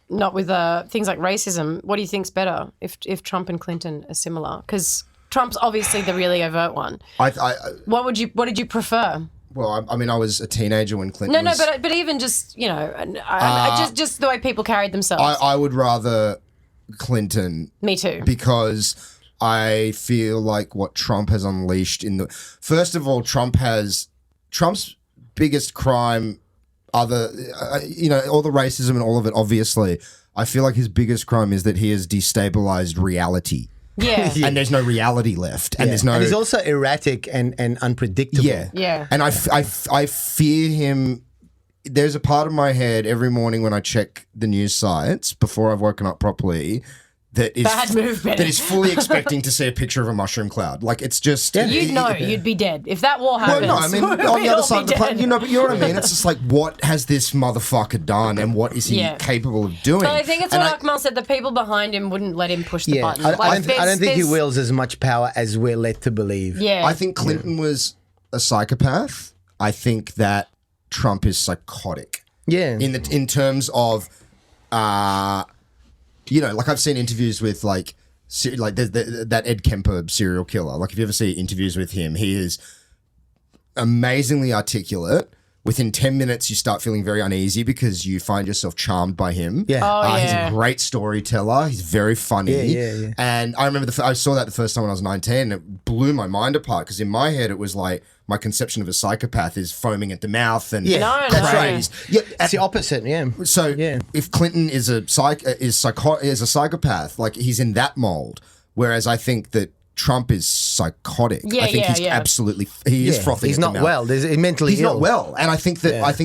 not with things like racism. What do you think's better if Trump and Clinton are similar? Because Trump's obviously the really overt one. What did you prefer? Well, I mean, I was a teenager when Clinton was... No, but even just, just the way people carried themselves. I would rather Clinton. Me too. Because I feel like what Trump has unleashed First of all, Trump's biggest crime, all the racism and all of it, obviously, I feel like his biggest crime is that he has destabilized reality. Yeah. And there's no reality left. And there's no... And he's also erratic and unpredictable. Yeah. And I fear him. There's a part of my head every morning when I check the news sites before I've woken up properly that is Bad move, Benny. that is fully expecting to see a picture of a mushroom cloud. Like, it's just... You'd know. You'd be dead. If that war happens, Well, no, I mean, on the other side of the planet, but you know what I mean? It's just like, what has this motherfucker done and what is he capable of doing? But I think it's what Akmal said. The people behind him wouldn't let him push the button. I don't think he wields as much power as we're led to believe. Yeah. I think Clinton was a psychopath. I think that Trump is psychotic. Yeah. In terms of, like I've seen interviews with like that Ed Kemper serial killer. Like, if you ever see interviews with him, he is amazingly articulate. Within 10 minutes, you start feeling very uneasy because you find yourself charmed by him. Yeah. He's a great storyteller. He's very funny. Yeah. And I remember I saw that the first time when I was 19. And it blew my mind apart because in my head, it was like my conception of a psychopath is foaming at the mouth and crazed. Yeah, It's the opposite, So if Clinton is a psychopath, like, he's in that mold. Whereas I think that Trump is psychotic. I think he's absolutely is frothing. He's at the not mouth. well. He's mentally He's ill. not well, and I think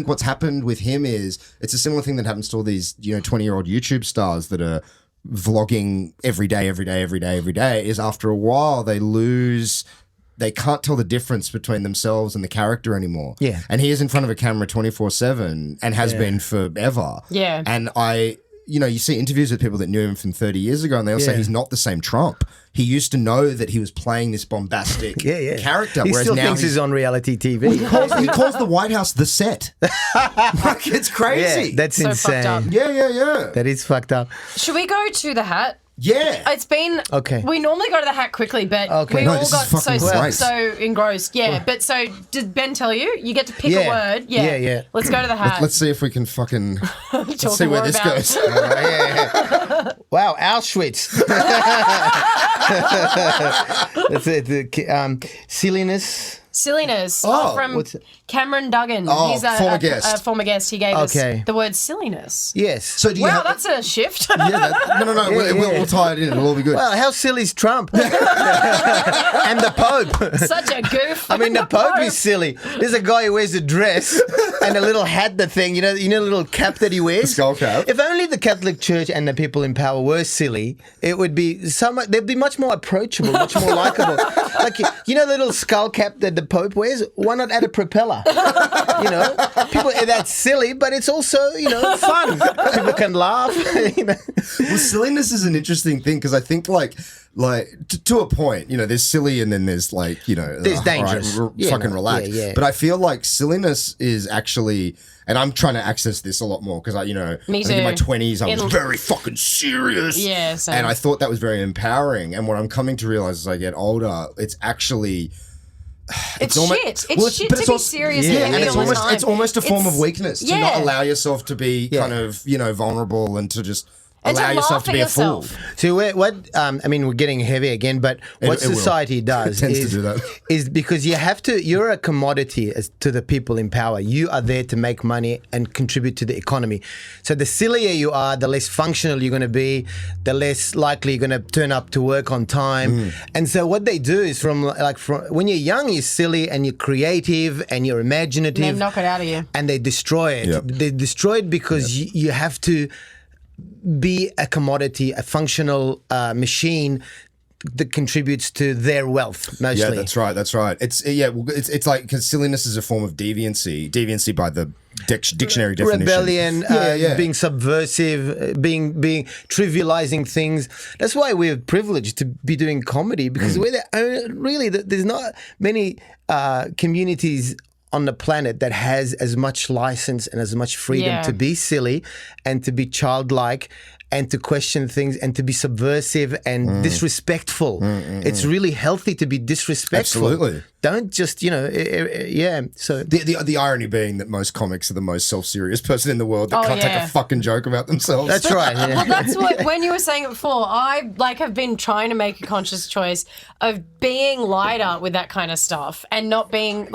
what's happened with him is it's a similar thing that happens to all these 20-year-old YouTube stars that are vlogging every day. Is after a while they can't tell the difference between themselves and the character anymore. Yeah, and he is in front of a camera 24/7 and has been forever. Yeah, and you see interviews with people that knew him from 30 years ago and they all say he's not the same Trump. He used to know that he was playing this bombastic character. He whereas still now thinks he's on reality TV. He calls the White House the set. Like, it's crazy. Yeah, that's so insane. fucked up. Yeah. That is fucked up. Should we go to the hat? Yeah. It's been Okay. We normally go to the hat quickly, but Okay. we No, all this got is fucking great. so engrossed. Yeah, but so did Ben tell you? You get to pick a word. Yeah. Let's go to the hat. Let's see if we can fucking let's Talk see where more this about- goes. Wow, Auschwitz. That's it. Silliness. Silliness. Oh, From what's it? Cameron Duggan. Oh, He's former guest. A former guest. He gave us Okay. the word silliness. Yes. So do you Wow, have, that's a shift. no. We'll tie it in. It'll all be good. Well, how silly is Trump? And the Pope. Such a goof. I mean, the Pope is silly. There's a guy who wears a dress and a little hat, the thing, you know, the little cap that he wears. The skull cap. If only the Catholic Church and the people in power were silly, it would be they'd be much more approachable, much more likable. Like, you know, the little skull cap that the Pope wears? Why not add a propeller? You know, people, that's silly, but it's also, you know, fun. People can laugh. You know. Well, silliness is an interesting thing because I think like to a point, you know, there's silly and then there's like, you know, There's all right, dangerous. Yeah, fucking no, relax. yeah. But I feel like silliness is actually, and I'm trying to access this a lot more because I, you know, Me I think in my too. 20s I was very fucking serious. Yeah, same. And I thought that was very empowering. And what I'm coming to realize as I get older, it's actually. It's almo- shit. It's well, shit but to it's be also- serious Yeah, and and heavy it's all the almost time. it's almost a form of weakness to not yeah. allow yourself to be kind of, you know, vulnerable and to just And to allow yourself laugh to at be yourself. a fool. So what I mean, we're getting heavy again, but what it will. society does It tends to is, do that. is because you're a commodity as to the people in power. You are there to make money and contribute to the economy. So the sillier you are, the less functional you're going to be, the less likely you're going to turn up to work on time. And so what they do is from when you're young, you're silly and you're creative and you're imaginative. And they knock it out of you. And they destroy it. Yep. They destroy it because you have to be a commodity, a functional machine that contributes to their wealth mostly. Yeah, that's right. That's right. It's like because silliness is a form of deviancy by the dictionary definition. Rebellion, Yeah. being subversive, being trivializing things. That's why we're privileged to be doing comedy because we're the only, really there's not many communities on the planet that has as much license and as much freedom to be silly and to be childlike and to question things and to be subversive and disrespectful. It's really healthy to be disrespectful. Absolutely. Don't just, So The irony being that most comics are the most self-serious person in the world that can't take a fucking joke about themselves. that's right. Yeah. Well, that's what, when you were saying it before, I have been trying to make a conscious choice of being lighter with that kind of stuff and not being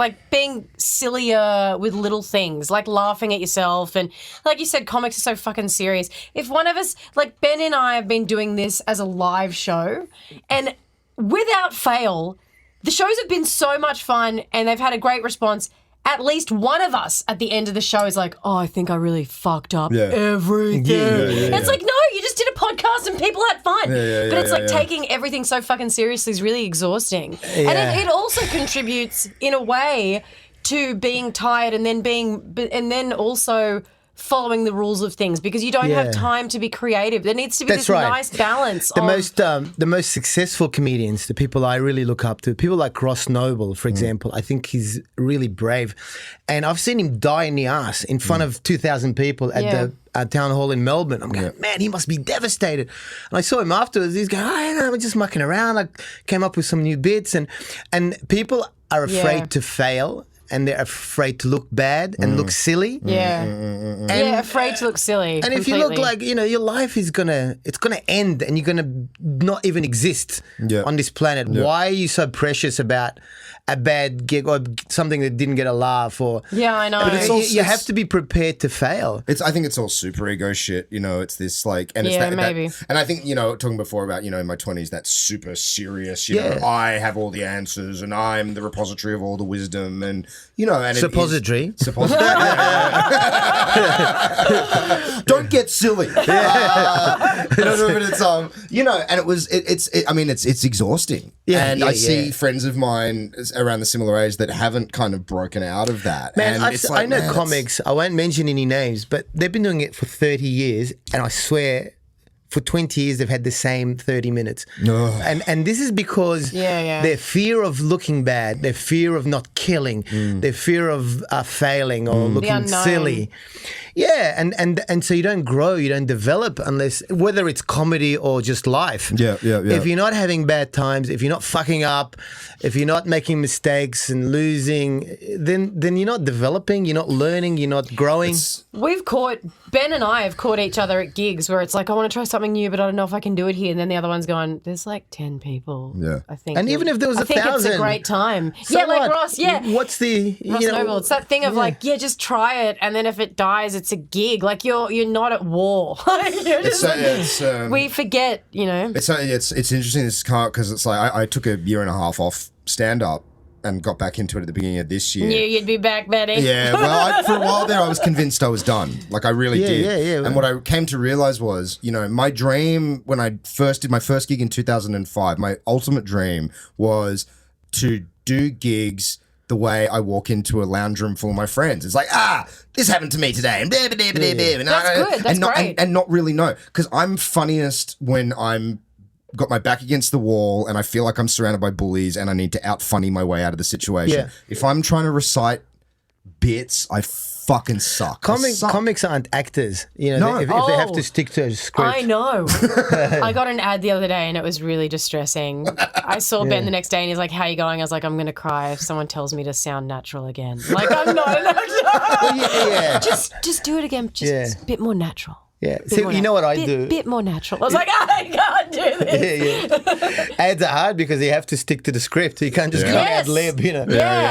sillier with little things, like laughing at yourself. And like you said, comics are so fucking serious. If one of us, like Ben and I have been doing this as a live show and without fail, the shows have been so much fun and they've had a great response. At least one of us at the end of the show is like, oh, I think I really fucked up everything. And it's like, no, you just did a podcast and people had fun. But it's like taking everything so fucking seriously is really exhausting. And it also contributes in a way to being tired and then also following the rules of things because you don't have time to be creative. There needs to be this nice balance. The most successful comedians, the people I really look up to, people like Ross Noble, for example, I think he's really brave. And I've seen him die in the ass in front of 2,000 people at the town hall in Melbourne. I'm going, man, he must be devastated. And I saw him afterwards. He's going, I'm just mucking around. I came up with some new bits. And people are afraid to fail. And they're afraid to look bad and look silly. Afraid to look silly. And if you look like, your life is gonna end and you're gonna not even exist on this planet. Why are you so precious about a bad gig or something that didn't get a laugh? Or I know. But it's also, you have to be prepared to fail. I think it's all super ego shit. It's this like, and it's maybe. and I think talking before about in my 20s, that's super serious. You know, I have all the answers and I'm the repository of all the wisdom and and suppository. Don't get silly. But it's and it's exhausting. I see friends of mine around the similar age that haven't kind of broken out of that. Man, and I know comics. I won't mention any names, but they've been doing it for 30 years, and I swear, for 20 years they've had the same 30 minutes. And this is because their fear of looking bad, their fear of not killing, their fear of failing or looking silly. Yeah, and so you don't grow, you don't develop unless, whether it's comedy or just life. If you're not having bad times, if you're not fucking up, if you're not making mistakes and losing, then you're not developing, you're not learning, you're not growing. Ben and I have caught each other at gigs where it's like, I want to try something new, but I don't know if I can do it here. And then the other one's going, there's like 10 people. Yeah. I think. And even if there was 1,000. I think it's a great time. So like what? Ross, What's the... Ross Noble, it's that thing of like, just try it. And then if it dies, it's a gig. Like you're not at war. We forget, It's interesting this car because it's like I took a year and a half off stand-up and got back into it at the beginning of this year. Knew you'd be back, Betty. Yeah, well, for a while there, I was convinced I was done. Like, I really did. Yeah. And what I came to realize was, my dream when I first did my first gig in 2005, my ultimate dream was to do gigs the way I walk into a lounge room full of my friends. It's like, this happened to me today. And blah, blah, blah, blah, blah. That's good. That's great. And not really know. Because I'm funniest when I'm got my back against the wall and I feel like I'm surrounded by bullies and I need to out-funny my way out of the situation. Yeah. If I'm trying to recite bits, I fucking suck. Comics aren't actors, if they have to stick to a script. I know. I got an ad the other day and it was really distressing. I saw Ben the next day and he's like, how you going? I was like, I'm going to cry if someone tells me to sound natural again. Like, I'm not an actor. Just do it again. Just a bit more natural. Yeah. So you know what I do? Bit more natural. I was like, I can't do this. Ads are hard because you have to stick to the script. You can't just go ad lib, Yeah,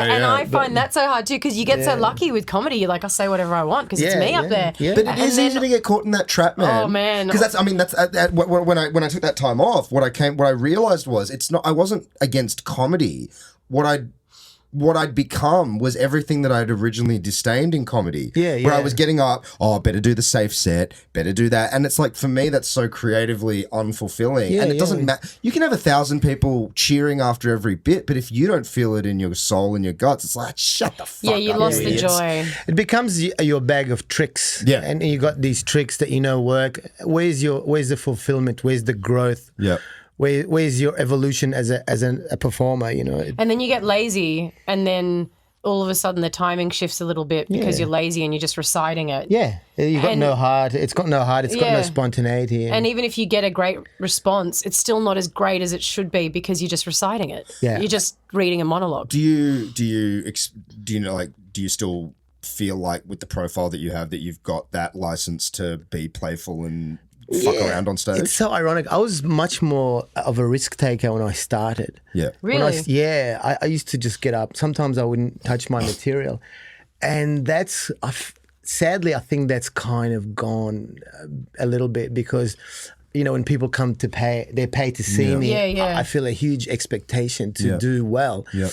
and I find that so hard too because you get so lucky with comedy. You're like, I'll say whatever I want because it's me up there. Yeah. But it is easy to get caught in that trap, man. Oh man, because that's when I took that time off. What I realized was I wasn't against comedy. What I'd become was everything that I'd originally disdained in comedy. Where I was getting up, better do the safe set, better do that. And it's like, for me, that's so creatively unfulfilling. And it doesn't matter. You can have 1,000 people cheering after every bit, but if you don't feel it in your soul and your guts, it's like, shut the fuck up. Yeah, you lost the joy. It becomes your bag of tricks. Yeah. And you got these tricks that work. Where's the fulfillment? Where's the growth? Yeah. Where's your evolution as a performer, And then you get lazy and then all of a sudden the timing shifts a little bit because you're lazy and you're just reciting it. Yeah. You've got no heart. It's got no heart. It's got no spontaneity. And even if you get a great response, it's still not as great as it should be because you're just reciting it. Yeah. You're just reading a monologue. Do you still feel like with the profile that you have that you've got that license to be playful and fuck around on stage? It's so ironic. I was much more of a risk taker when I started. Yeah. Really? I used to just get up. Sometimes I wouldn't touch my material. And sadly, I think that's kind of gone a little bit because, when people come to pay, they pay to see me. I feel a huge expectation to do well. Yeah.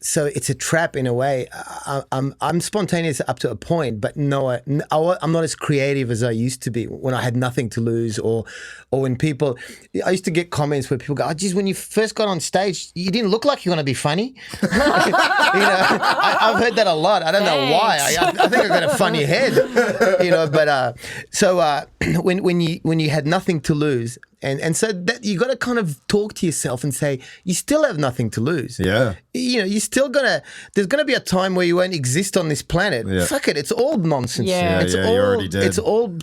So it's a trap in a way. I'm spontaneous up to a point, but no, I'm not as creative as I used to be when I had nothing to lose, or when people. I used to get comments where people go, "Oh, geez, when you first got on stage, you didn't look like you were going to be funny." I've heard that a lot. I don't know why. I think I got a funny head, But when you had nothing to lose. And so that you got to kind of talk to yourself and say, you still have nothing to lose. Yeah. You're still there's going to be a time where you won't exist on this planet. Yeah. Fuck it. It's all nonsense. Yeah. It's all, you're already dead. It's all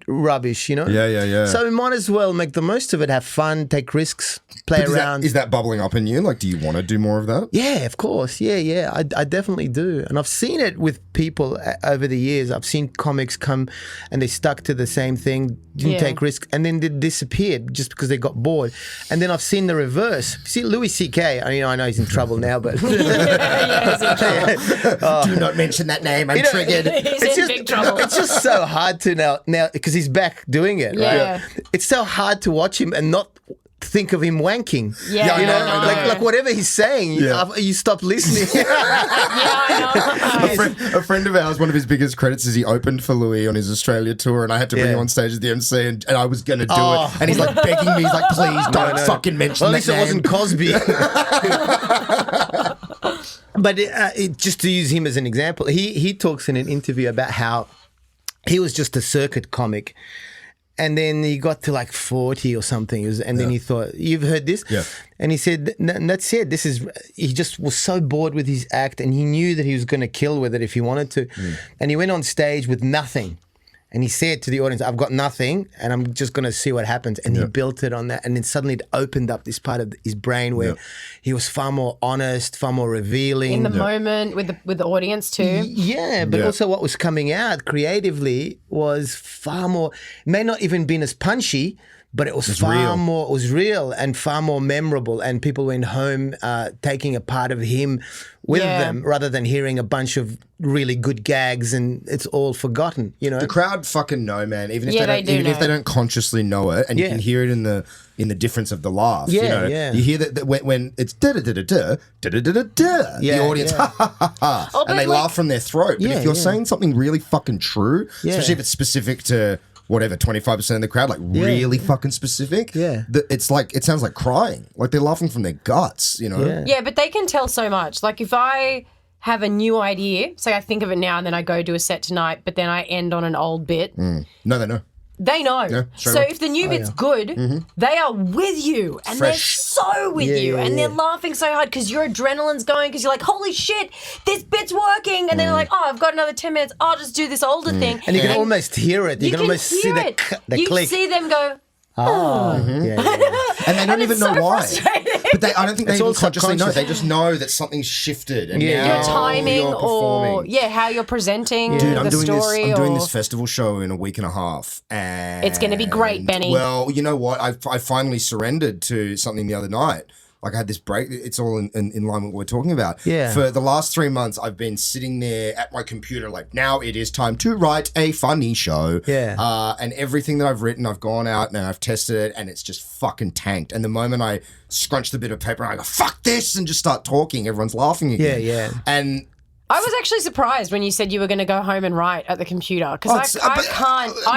rubbish, Yeah. So we might as well make the most of it, have fun, take risks, play around. Is that bubbling up in you? Like, do you want to do more of that? Yeah, of course. Yeah. I definitely do. And I've seen it with people over the years. I've seen comics come and they stuck to the same thing, didn't take risks, and then they disappeared just because they got bored. And then I've seen the reverse. See, Louis C.K., I know he's in trouble now, but... he's in trouble. Do not mention that name. I'm triggered. He's in big trouble. It's just so hard to now because he's back doing it, right? Yeah. It's so hard to watch him and not think of him wanking. Yeah, like whatever he's saying, you stop listening. I know. A friend of ours, one of his biggest credits is he opened for Louis on his Australia tour, and I had to bring him on stage as the MC, and I was going to do it, and he's like begging me, he's like, please don't fucking mention that name. At least it wasn't Cosby. But just to use him as an example, he talks in an interview about how he was just a circuit comic. And then he got to like 40 or something. And then he thought, you've heard this? Yeah. And he said, that's it. He just was so bored with his act, and he knew that he was going to kill with it if he wanted to. And he went on stage with nothing. And he said to the audience, I've got nothing, and I'm just going to see what happens. And he built it on that. And then suddenly it opened up this part of his brain where he was far more honest, far more revealing. In the moment with the audience too. Yeah, but also what was coming out creatively was far more, may not even been as punchy, but it was far more, it was real and far more memorable. And people went home taking a part of him with them rather than hearing a bunch of really good gags and it's all forgotten, you know? The crowd fucking know, man. Even if if they don't consciously know it, and you can hear it in the difference of the laugh. Yeah, you know? yeah. You hear that when it's da da da da da da da da da, the audience ha ha ha ha, and they laugh from their throat. But if you're saying something really fucking true, especially if it's specific to whatever 25% of the crowd, like really fucking specific. It's like it sounds like crying, like they're laughing from their guts. You know. Yeah, but they can tell so much. Like if I have a new idea, say I think of it now and then I go do a set tonight, but then I end on an old bit. No, they know. They know. Yeah, so if the new bit's good, they are with you and they're so with you and they're laughing so hard because your adrenaline's going because you're like, holy shit, this bit's working. And then they're like, oh, I've got another 10 minutes. I'll just do this older thing. And you can almost hear it. You can almost see hear the you click. see them go, And they don't even know why. But I don't think they even consciously know. They just know that something's shifted. And now your timing you're or performing. how you're presenting Dude, the story. I'm doing this festival show in a week and a half. And it's going to be great, Benny. Well, you know what? I finally surrendered to something the other night. Like I had this break. It's all in line with what we're talking about. Yeah. For the last 3 months, I've been sitting there at my computer like, now it is time to write a funny show. Yeah. And everything that I've written, I've gone out and I've tested it and it's just fucking tanked. And the moment I scrunch the bit of paper and I go, fuck this, and just start talking, everyone's laughing again. Yeah. And I was actually surprised when you said you were going to go home and write at the computer because I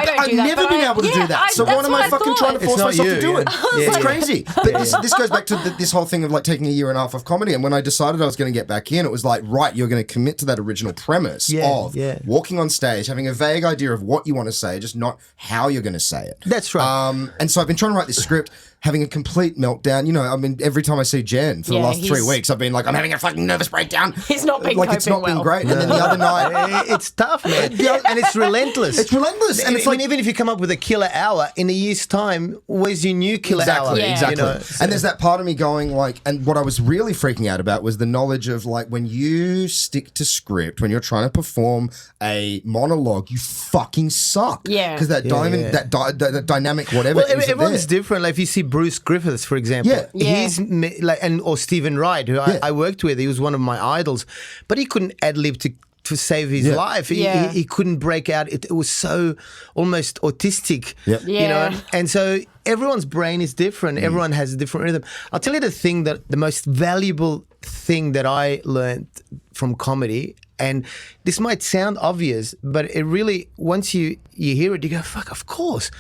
don't do that. I've never been able to do that. So what am I fucking trying to force myself to do it? It's crazy. But this goes back to this whole thing of like taking a year and a half of comedy. And when I decided I was going to get back in, it was like, right, you're going to commit to that original premise of walking on stage, having a vague idea of what you want to say, just not how you're going to say it. That's right. And so I've been trying to write this script, having a complete meltdown. You know, I mean, every time I see Jen for the last 3 weeks, I've been like, I'm having a fucking nervous breakdown. He's not been like it's not been great. And then the other night, it's tough, man, and it's relentless. It's relentless, and it's like even if you come up with a killer hour in a year's time, where's your new killer hour? Exactly. You know, and there's that part of me going like, and what I was really freaking out about was the knowledge of like when you stick to script, when you're trying to perform a monologue, you fucking suck. Yeah. Because that that dynamic, whatever. Well, everyone's different. Like if you see Bruce Griffiths, for example, he's like, or Stephen Wright, who I worked with, he was one of my idols, but he couldn't ad lib to save his life. He couldn't break out. It was so almost autistic, you know. And so everyone's brain is different. Everyone has a different rhythm. I'll tell you the most valuable thing that I learned from comedy, and this might sound obvious, but it really, once you hear it, you go, fuck, of course.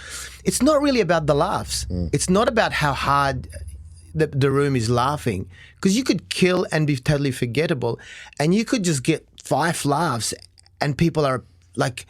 It's not really about the laughs. It's not about how hard the room is laughing, because you could kill and be totally forgettable, and you could just get 5 laughs and people are like,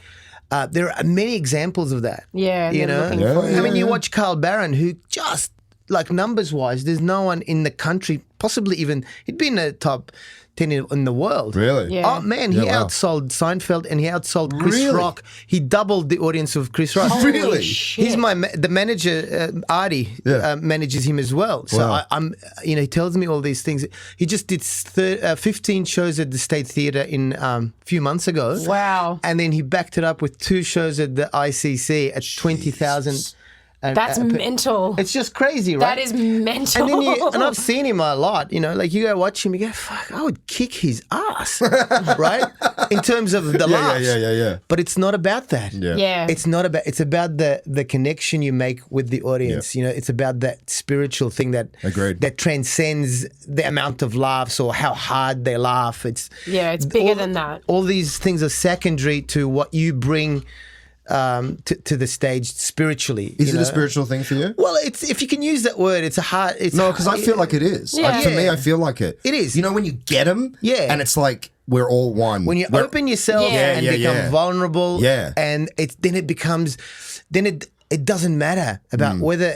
there are many examples of that. Yeah, you know. I mean, you watch Carl Barron, who just like numbers wise, there's no one in the country, possibly even he'd be in the top 10 in the world. Really? Yeah. Oh man, he outsold Seinfeld and he outsold Chris Rock. He doubled the audience of Chris Rock. Really? Shit. He's the manager. Artie manages him as well. So I'm, he tells me all these things. He just did 15 shows at the State Theatre in a few months ago. Wow. And then he backed it up with 2 shows at the ICC at 20,000. That's mental. It's just crazy, right? That is mental. And I've seen him a lot, like you go watch him, you go, fuck, I would kick his ass, right? In terms of the laughs. Yeah. But it's not about that. Yeah. It's not about, it's about the connection you make with the audience. It's about that spiritual thing that transcends the amount of laughs or how hard they laugh. It's bigger than that. All these things are secondary to what you bring to the stage spiritually. Is it a spiritual thing for you? Well, it's, if you can use that word, it's a hard. No, because I feel like it is. Like, for me, I feel like it. It is. You know, when you get them, and it's like we're all one. When you open yourself and become vulnerable, and then it becomes, it doesn't matter about whether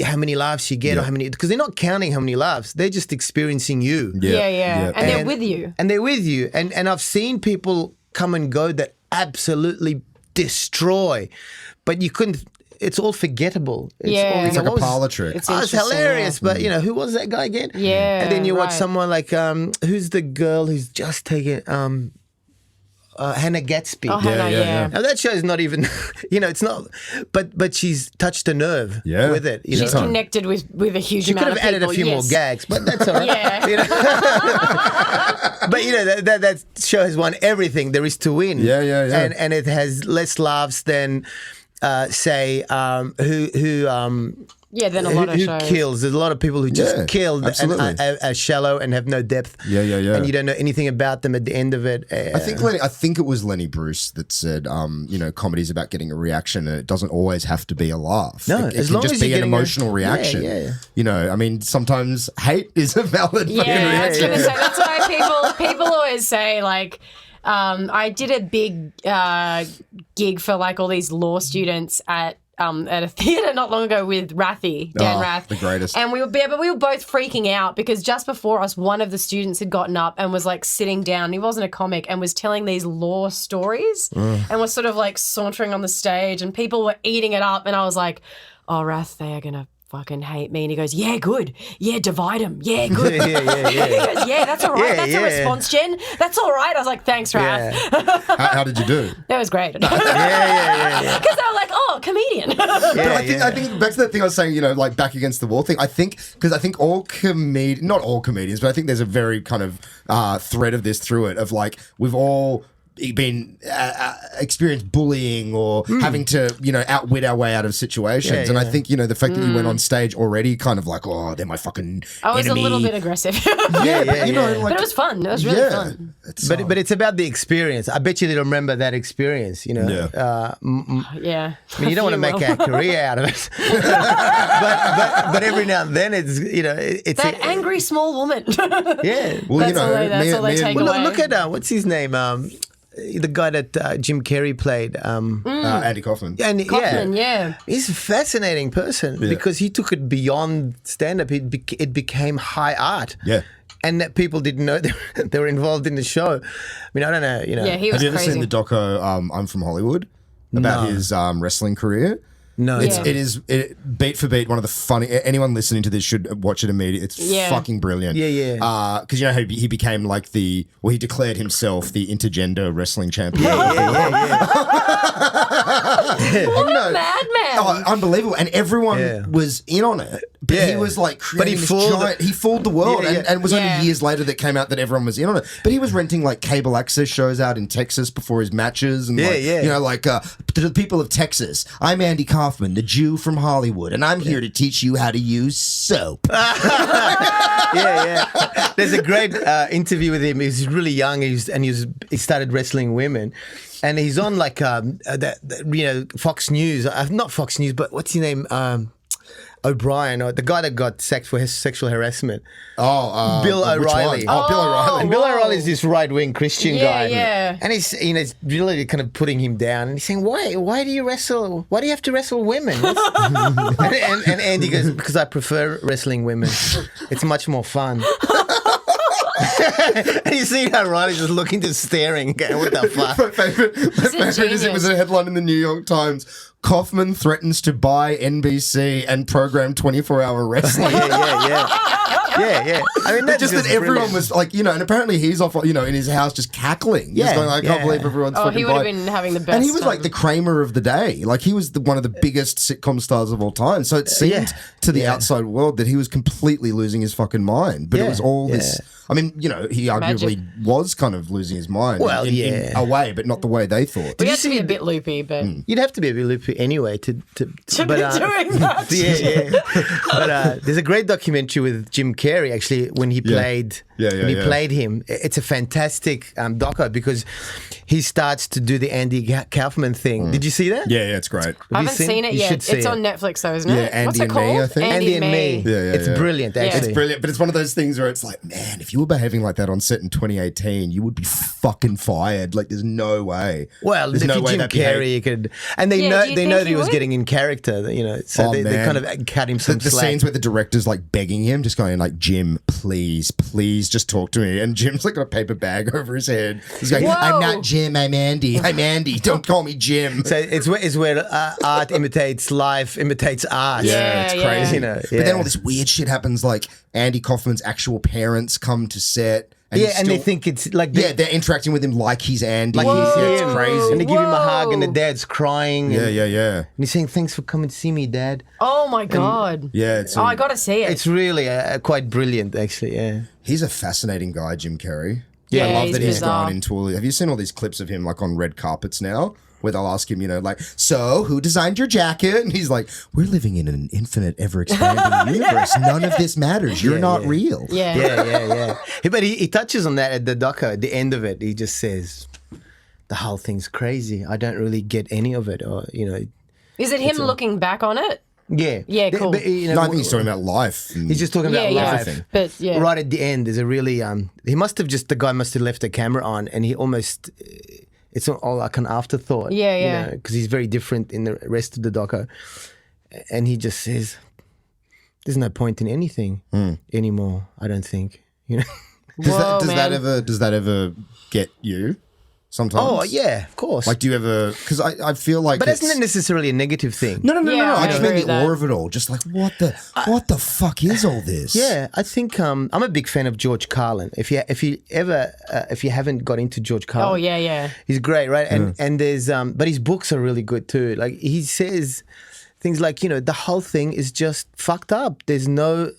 how many laughs you get or how many, because they're not counting how many laughs. They're just experiencing you. Yeah. And they're with you. And they're with you. And I've seen people come and go that absolutely destroy, but you couldn't. It's all forgettable. It's like a parlor trick. It's It's hilarious, but who was that guy again? Yeah, and then you watch right. someone like who's the girl who's just taken Hannah Gatsby. Oh, Hannah, yeah. Now that show's not even, it's not, but she's touched a nerve with it. She's connected with a huge She amount could of have added people. a few more gags, but that's all right. Yeah. But that show has won everything there is to win. Yeah. And it has less laughs than, say, who Then a lot of who shows. kills. There's a lot of people who just killed and are shallow and have no depth. Yeah. And you don't know anything about them at the end of it. I think it was Lenny Bruce that said, comedy's about getting a reaction, and it doesn't always have to be a laugh. No, it as can long just as be you're an getting emotional reaction. Yeah. Sometimes hate is a valid Yeah, fucking I was reaction. going to say, that's why people always say, like, I did a big gig for, like, all these law students at a theatre not long ago with Rathy, Dan Rath. The greatest. And we were both freaking out because just before us, one of the students had gotten up and was like sitting down. He wasn't a comic and was telling these law stories and was sort of like sauntering on the stage, and people were eating it up. And I was like, oh, Rath, they are going to fucking hate me. And he goes, yeah, good. Yeah, divide them. Yeah, good. Yeah. He goes, yeah, that's all right. That's a response, Jen. That's all right. I was like, thanks, Rath. How did you do? That was great. Yeah. Because they were like, oh, comedian. But I think back to that thing I was saying, like back against the wall thing. I think all not all comedians, but I think there's a very kind of thread of this through it of like we've all been experienced bullying or having to outwit our way out of situations, and I think the fact that you went on stage already kind of like, oh, they're my fucking I was enemy. a little bit aggressive. But But it was fun. It was really fun. But it's about the experience. I bet you they remember that experience, Yeah. I mean, you don't want to make will. a career out of it, but every now and then it's That angry small woman. yeah. Well, That's all they take Well, away. look at what's his name, the guy that Jim Carrey played. Andy Kaufman. And Kaufman, yeah. he's a fascinating person because he took it beyond stand-up. It became high art. Yeah. And that people didn't know they were involved in the show. I mean, I don't know. Yeah, he was Have you ever crazy. seen the doco I'm From Hollywood about his wrestling career? No. Yeah. It is beat for beat one of the funny. Anyone listening to this should watch it immediately. It's fucking brilliant. Yeah. Because how he became like he declared himself the intergender wrestling champion. What a madman. Oh, unbelievable! And everyone was in on it. But he was like creating this giant. He fooled the world, and it was only years later that came out that everyone was in on it. But he was renting like cable access shows out in Texas before his matches, and to the people of Texas, I'm Andy Kaufman, the Jew from Hollywood, and I'm here to teach you how to use soap. There's a great interview with him. He's really young, he started wrestling women, and he's on like Fox News. Not Fox News, but what's his name? O'Brien, or the guy that got sacked for his sexual harassment. Bill O'Reilly. Oh, Bill O'Reilly. And Bill O'Reilly is this right-wing Christian guy. Yeah. And he's really kind of putting him down. And he's saying, why do you wrestle? Why do you have to wrestle women? and Andy goes, because I prefer wrestling women. It's much more fun. And you see how Riley's just looking, just staring, going, what the fuck? My favorite is it was a headline in the New York Times. Kaufman threatens to buy NBC and program 24-hour wrestling. Yeah. I mean, that's just that everyone was like, and apparently he's off, in his house just cackling. Just going, I can't believe everyone's fucking he would have been having the best. And he was like the Kramer of the day. Like he was one of the biggest sitcom stars of all time. So it seemed to the outside world that he was completely losing his fucking mind. But it was all this. I mean, he arguably was kind of losing his mind. Well, in a way, but not the way they thought. We had to be a bit loopy, but You'd have to be a bit loopy anyway to be doing that. But there's a great documentary with Jim Carrey actually when he played played him. It's a fantastic doco because he starts to do the Andy Kaufman thing. Did you see that? Yeah, it's great. I haven't seen it You yet. should see It's on Netflix though, isn't it? Yeah, Andy What's it and Me, called? I think. Andy and Me. Yeah, It's brilliant, actually. It's brilliant, but it's one of those things where it's like, man, if if you were behaving like that on set in 2018, you would be fucking fired. Like, there's no way. Well, there's if no you're way Jim that Carrey, you could, and they Yeah, do you know think that he he was would? getting in character, so they kind of cut him some The slack. scenes where the director's like begging him, just going like, Jim, please just talk to me. And Jim's like got a paper bag over his head. He's going, Whoa. I'm not Jim, I'm Andy. I'm Andy. Don't call me Jim. So it's where art imitates life, imitates art. Yeah, it's yeah. crazy. You know, But yeah. then all this weird shit happens. Like Andy Kaufman's actual parents come to set. And Yeah, he's and they still- think it's like they're interacting with him like he's Andy. like he's Yeah, it's him. crazy. And they give him a hug, and the Whoa. dad's crying. Yeah, and, yeah. And he's saying, "Thanks for coming to see me, Dad." Oh my God. Yeah, it's I got to see it. It's really quite brilliant, actually. Yeah. he's a fascinating guy, Jim Carrey. Yeah, I love he's that he's bizarre. gone into all. Have you seen all these clips of him like on red carpets now? Where they'll ask him, like, so who designed your jacket? And he's like, we're living in an infinite, ever-expanding universe. None of this matters. You're not real. Yeah. Yeah. But he touches on that at the doco. At the end of it, he just says, "The whole thing's crazy. I don't really get any of it." Or Is it him looking back on it? yeah, Yeah, cool. But, No, I think he's talking about life. and- he's just talking Yeah, about yeah. life. But yeah. Right at the end, there's a really the guy must have left the camera on, and he almost. It's not all like an afterthought. Yeah. Because he's very different in the rest of the doco. And he just says, there's no point in anything anymore, I don't think. Whoa, Does that ever get you sometimes? Oh, yeah, of course. Like, do you ever, because I feel like but that's it's- not necessarily a negative thing. No. Yeah, I I just agree mean with the that. awe of it all. Just like, what the fuck is all this? Yeah, I think I'm a big fan of George Carlin. If you haven't got into George Carlin, Oh, yeah. he's great, right? And there's but his books are really good too. Like he says things like, the whole thing is just fucked up. There's no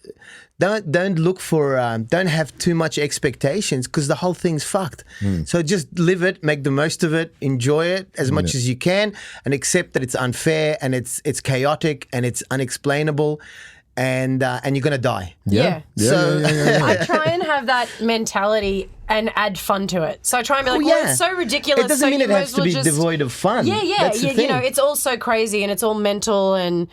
don't look for don't have too much expectations because the whole thing's fucked. So just live it, make the most of it, enjoy it as much as you can, and accept that it's unfair and it's chaotic and it's unexplainable, and you're gonna die. Yeah. So I try and have that mentality and add fun to it. So I try and be like, well, it's so ridiculous. It doesn't so mean you it might has as to well be just... devoid of fun. Yeah. That's the thing. It's all so crazy and it's all mental and,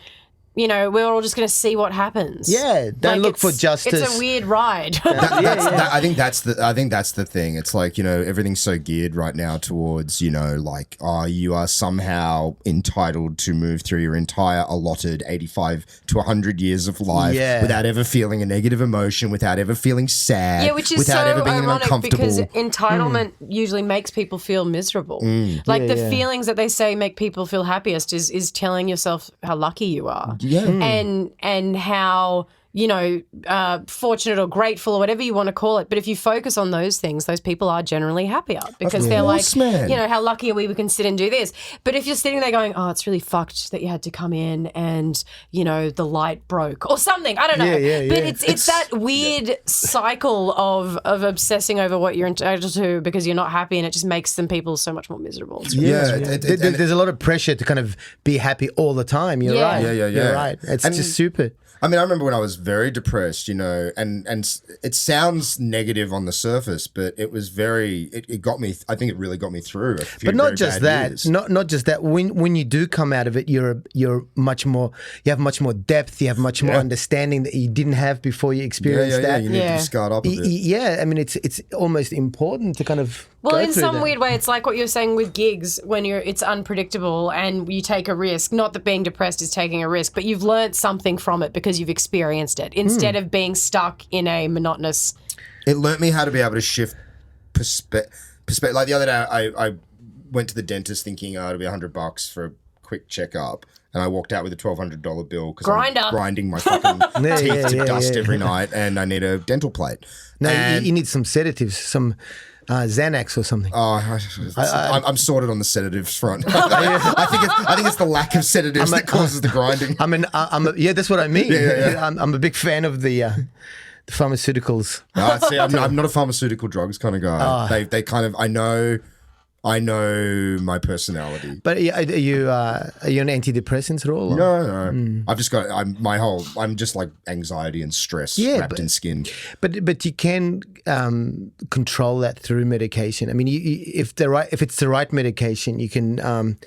we're all just going to see what happens. Yeah, don't look for justice. It's a weird ride. I think that's the thing. It's like, everything's so geared right now towards, like, you are somehow entitled to move through your entire allotted 85 to 100 years of life without ever feeling a negative emotion, without ever feeling sad, Yeah, which is without so ever being ironic uncomfortable. because entitlement usually makes people feel miserable. Like the feelings that they say make people feel happiest is telling yourself how lucky you are. Yeah. And how fortunate or grateful or whatever you want to call it. But if you focus on those things, those people are generally happier because they're like, course, man. how lucky are we can sit and do this. But if you're sitting there going, oh, it's really fucked that you had to come in and, the light broke or something. I don't know. But it's that weird cycle of obsessing over what you're entitled to because you're not happy, and it just makes them people so much more miserable. There's a lot of pressure to kind of be happy all the time. You're right. Yeah. You're right. It's just stupid. I mean, I remember when I was very depressed, and it sounds negative on the surface, but it was it got me. I think it really got me through. A few But not very just bad that. years. Not just that. When you do come out of it, you're much more. You have much more depth. You have much more understanding that you didn't have before you experienced that. You need to be scarred up a bit. Yeah, I mean, it's almost important to kind of. Well, go in through some that. weird way, it's like what you're saying with gigs when it's unpredictable and you take a risk. Not that being depressed is taking a risk, but you've learned something from it because you've experienced it instead of being stuck in a monotonous. It learnt me how to be able to shift perspective. Like the other day, I went to the dentist thinking it'll be $100 for a quick checkup. And I walked out with a $1,200 bill because I'm grinding my fucking teeth to dust every night, and I need a dental plate. No, And- you need some sedatives, some Xanax or something. I'm sorted on the sedatives front. I think it's the lack of sedatives that causes the grinding. That's what I mean. Yeah. I'm a big fan of the pharmaceuticals. See, I'm not a pharmaceutical drugs kind of guy. They kind of I know my personality. But are you on antidepressants at all? or? No. I've just got I'm just like anxiety and stress wrapped in skin. But you can control that through medication. I mean, if it's the right medication, you can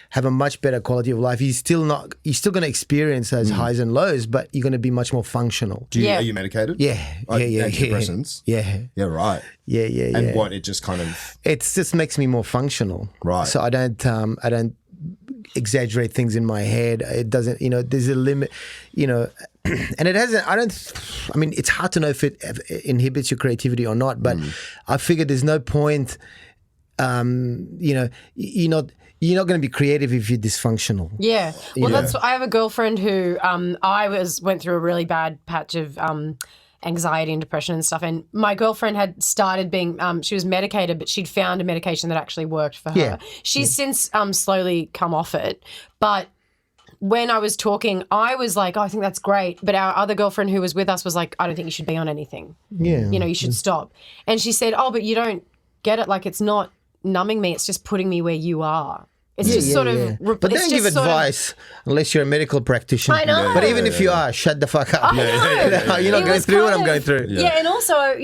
have a much better quality of life. You're still going to experience those highs and lows, but you're going to be much more functional. Are you medicated? Yeah. Antidepressants? Yeah. Yeah, right. Yeah. And what, it just kind of... It just makes me more functional. Right. So I don't exaggerate things in my head. It doesn't, there's a limit, and it hasn't, it's hard to know if it inhibits your creativity or not, but I figured there's no point, you're not going to be creative if you're dysfunctional. Yeah. Well, I have a girlfriend who went through a really bad patch of anxiety and depression and stuff. And my girlfriend had started being, she was medicated, but she'd found a medication that actually worked for her. Yeah. She's since slowly come off it. But when I was talking, I was like, I think that's great. But our other girlfriend who was with us was like, I don't think you should be on anything. Yeah. You should stop. And she said, oh, but you don't get it. Like, it's not numbing me. It's just putting me where you are. It's just sort of... But don't give advice unless you're a medical practitioner. I know. But even if you are, shut the fuck up. You're not going through what I'm going through. Yeah, and also,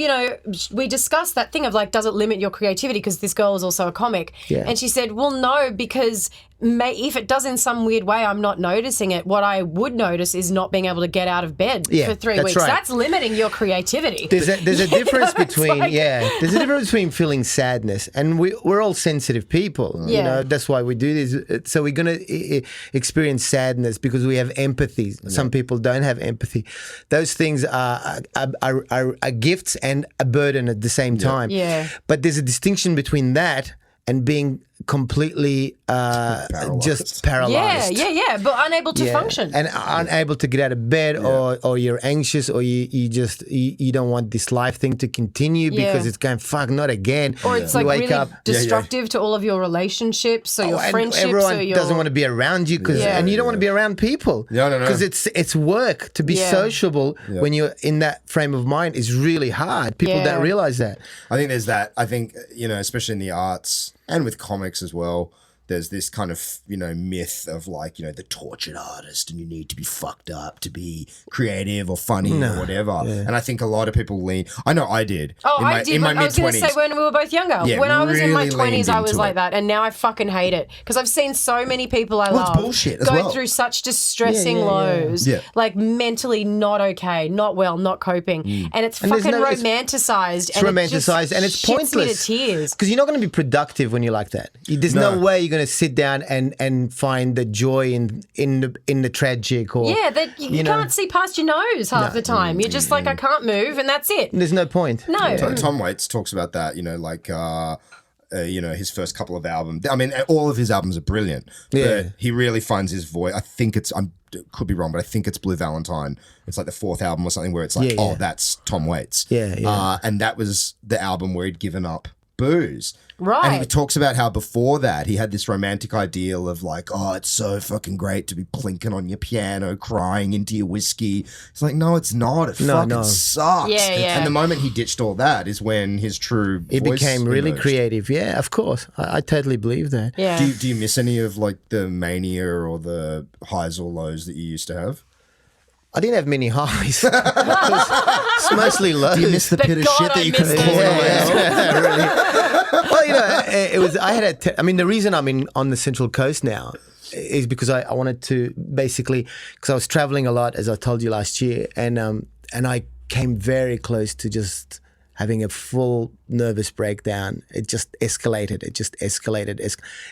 we discussed that thing of like, does it limit your creativity? Because this girl is also a comic. Yeah. And she said, well, no, because if it does in some weird way, I'm not noticing it. What I would notice is not being able to get out of bed for 3 weeks. Right. That's limiting your creativity. There's a difference between there's a difference between feeling sadness, and we're all sensitive people. Yeah. That's why we do this. So we're gonna experience sadness because we have empathy. Some people don't have empathy. Those things are gifts and a burden at the same time. Yeah. But there's a distinction between that and being completely just paralyzed. Yeah, but unable to function. And unable to get out of bed, or you're anxious, or you don't want this life thing to continue because it's going, fuck, not again. Or it's like really destructive to all of your relationships or your friendships. Everyone doesn't want to be around you and you don't want to be around people. No. Because it's work to be sociable when you're in that frame of mind is really hard. People don't realize that. I think there's that. I think, especially in the arts and with comics as well, there's this kind of, myth of like, the tortured artist and you need to be fucked up to be creative or funny or whatever. Yeah. And I think a lot of people lean. I know I did. Oh, I did. I was going to say when we were both younger. Yeah, when I was in my really 20s, I was like it. that. And now I fucking hate it. Because I've seen so many people I love bullshit as go well. through such distressing lows. Yeah. Like mentally not okay, not well, not coping. And it's fucking romanticized. It's romanticized and it's pointless. Me to tears. Because you're not going to be productive when you're like that. There's no way you're going to sit down and find the joy in the tragic, or you can't see past your nose half the time. You're just like, I can't move, and that's it. There's no point. No. Tom Waits talks about that. His first couple of albums. I mean, all of his albums are brilliant. But he really finds his voice. I think could be wrong, but I think it's Blue Valentine. It's like the fourth album or something where it's like, that's Tom Waits. Yeah. And that was the album where he'd given up booze. Right. And he talks about how before that he had this romantic ideal of like, oh, it's so fucking great to be plinking on your piano, crying into your whiskey. It's like, no, it's not. It fucking sucks. Yeah. And the moment he ditched all that is when his true voice became really emerged. Creative. Yeah, of course. I totally believe that. Yeah. Do you miss any of like the mania or the highs or lows that you used to have? I didn't have many highs. It's mostly lows. Do you miss the pit of shit that you could pull really. Well, it was. I had the reason I'm on the Central Coast now is because I wanted to basically, because I was traveling a lot, as I told you last year, and I came very close to just having a full nervous breakdown. It just escalated.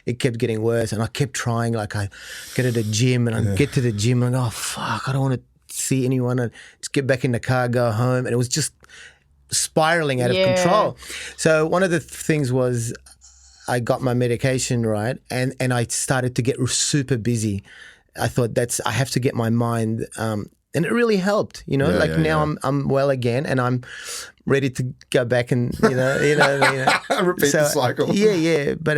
It kept getting worse, and I kept trying. Like I get to the gym, and I get to the gym, and I go, oh, fuck, I don't want to see anyone, and just get back in the car, go home, and it was just spiraling out of control. So one of the things was I got my medication right, and I started to get super busy. I thought I have to get my mind, and it really helped. Now I'm well again, and I'm ready to go back and repeat the cycle. Yeah. But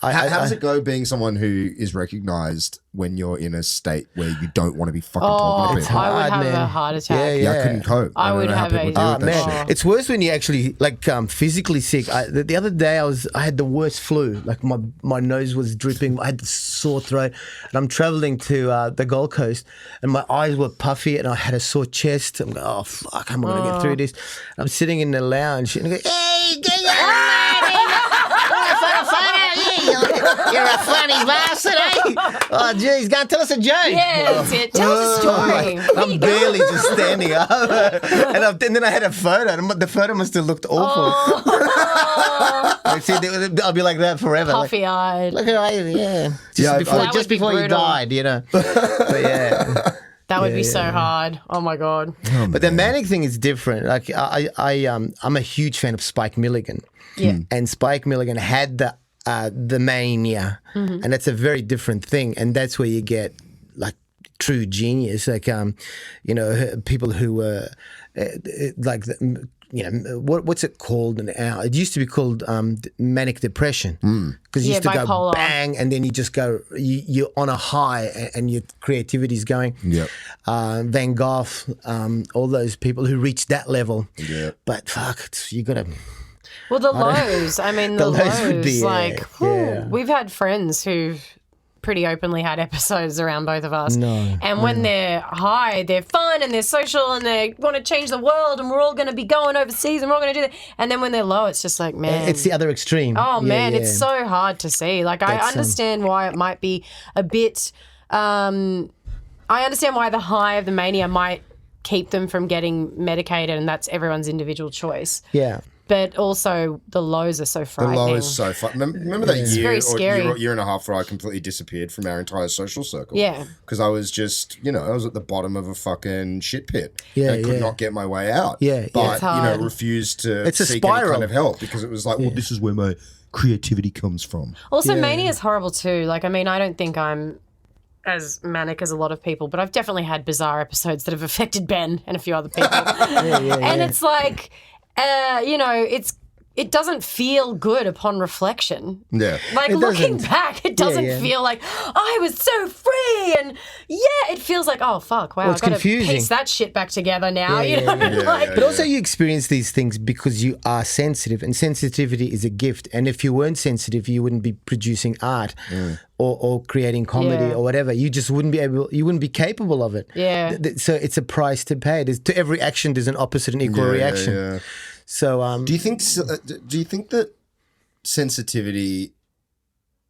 how does it go being someone who is recognised when you're in a state where you don't want to be fucking talking to people? I would have a heart attack. Yeah, I couldn't cope. I would have a... Oh, man. It's worse when you're actually physically sick. The other day I had the worst flu. Like my nose was dripping. I had the sore throat. And I'm travelling to the Gold Coast and my eyes were puffy and I had a sore chest. I'm going, oh, fuck, how am I going to get through this? I'm sitting in the lounge and I go, hey, get your You're a funny bastard, eh? Oh, geez, go and tell us a joke. Yeah, that's it. Tell us a story. There I'm you go. barely just standing up. And then I had a photo. And the photo must have looked awful. Like, see, I'll be like that forever. Puffy-eyed. Look at I, yeah. Yeah, That would be Before you brutal. died, you know. But yeah. That would be so hard. Oh my god. But the manic thing is different. Like I'm a huge fan of Spike Milligan. Yeah. And Spike Milligan had the mania, and that's a very different thing. And that's where you get like true genius, like people who were like. What's it called now? It used to be called manic depression because you used to bipolar. go bang and then you just go you're on a high and your creativity's going. Yep. Van Gogh, all those people who reached that level. Yeah. But fuck, you got to. Well, the lows. I mean, the lows would be, like, yeah. we've had friends who've pretty openly had episodes around both of us. No. And when they're high, they're fun and they're social and they want to change the world and we're all going to be going overseas and we're all going to do that. And then when they're low, it's just like, man. It's the other extreme. Oh, Yeah, man, yeah. it's so hard to see. Like, I understand why it might be a bit... I understand why the high of the mania might keep them from getting medicated, and that's everyone's individual choice. Yeah. But also, the lows are so The frightening. low is so fun. Remember that year very or scary. year and a half where I completely disappeared from our entire social circle? Yeah. Because I was just, I was at the bottom of a fucking shit pit. Yeah, and I could yeah. not get my way out. Yeah, yeah. But, It's hard. refused to It's a seek any spiral. kind of help because it was like, well, this is where my creativity comes from. Also, mania is horrible too. Like, I mean, I don't think I'm as manic as a lot of people, but I've definitely had bizarre episodes that have affected Ben and a few other people. And it's like, it doesn't feel good upon reflection. Yeah. Like, It looking doesn't. back, it doesn't yeah. feel like, I was so free. And it feels like, oh, fuck, wow, it's I've got to confusing. piece that shit back together now. Yeah, you know? yeah, Like, But also you experience these things because you are sensitive, and sensitivity is a gift. And if you weren't sensitive, you wouldn't be producing art or creating comedy Yeah. or whatever. You just wouldn't be capable of it. Yeah. So it's a price to pay. To every action, there's an opposite and equal reaction. Yeah. So Do you think that sensitivity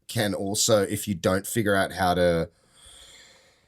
can also, if you don't figure out how to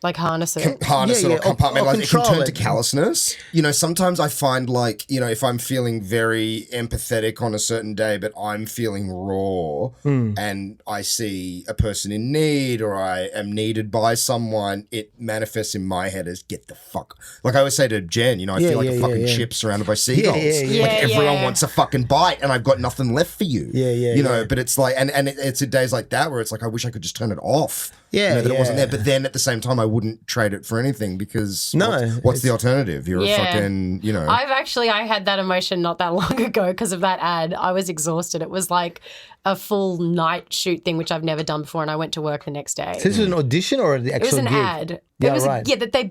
like harness it. harness Yeah, it or yeah, or compartmentalize it, it can control turn to it. callousness. Sometimes I find like, if I'm feeling very empathetic on a certain day, but I'm feeling raw and I see a person in need or I am needed by someone, it manifests in my head as get the fuck. Like I always say to Jen, I feel like a fucking chip surrounded by seagulls. yeah. Like everyone Yeah. wants a fucking bite and I've got nothing left for you. Yeah. But it's like, and it's days like that where it's like, I wish I could just turn it off. Yeah, That it wasn't yeah. there. But then at the same time, I wouldn't trade it for anything because No, what's the alternative? You're a fucking, I had that emotion not that long ago because of that ad. I was exhausted. It was like a full night shoot thing, which I've never done before, and I went to work the next day. this was an audition or the actual It was an gig? ad. Yeah, It was right. that they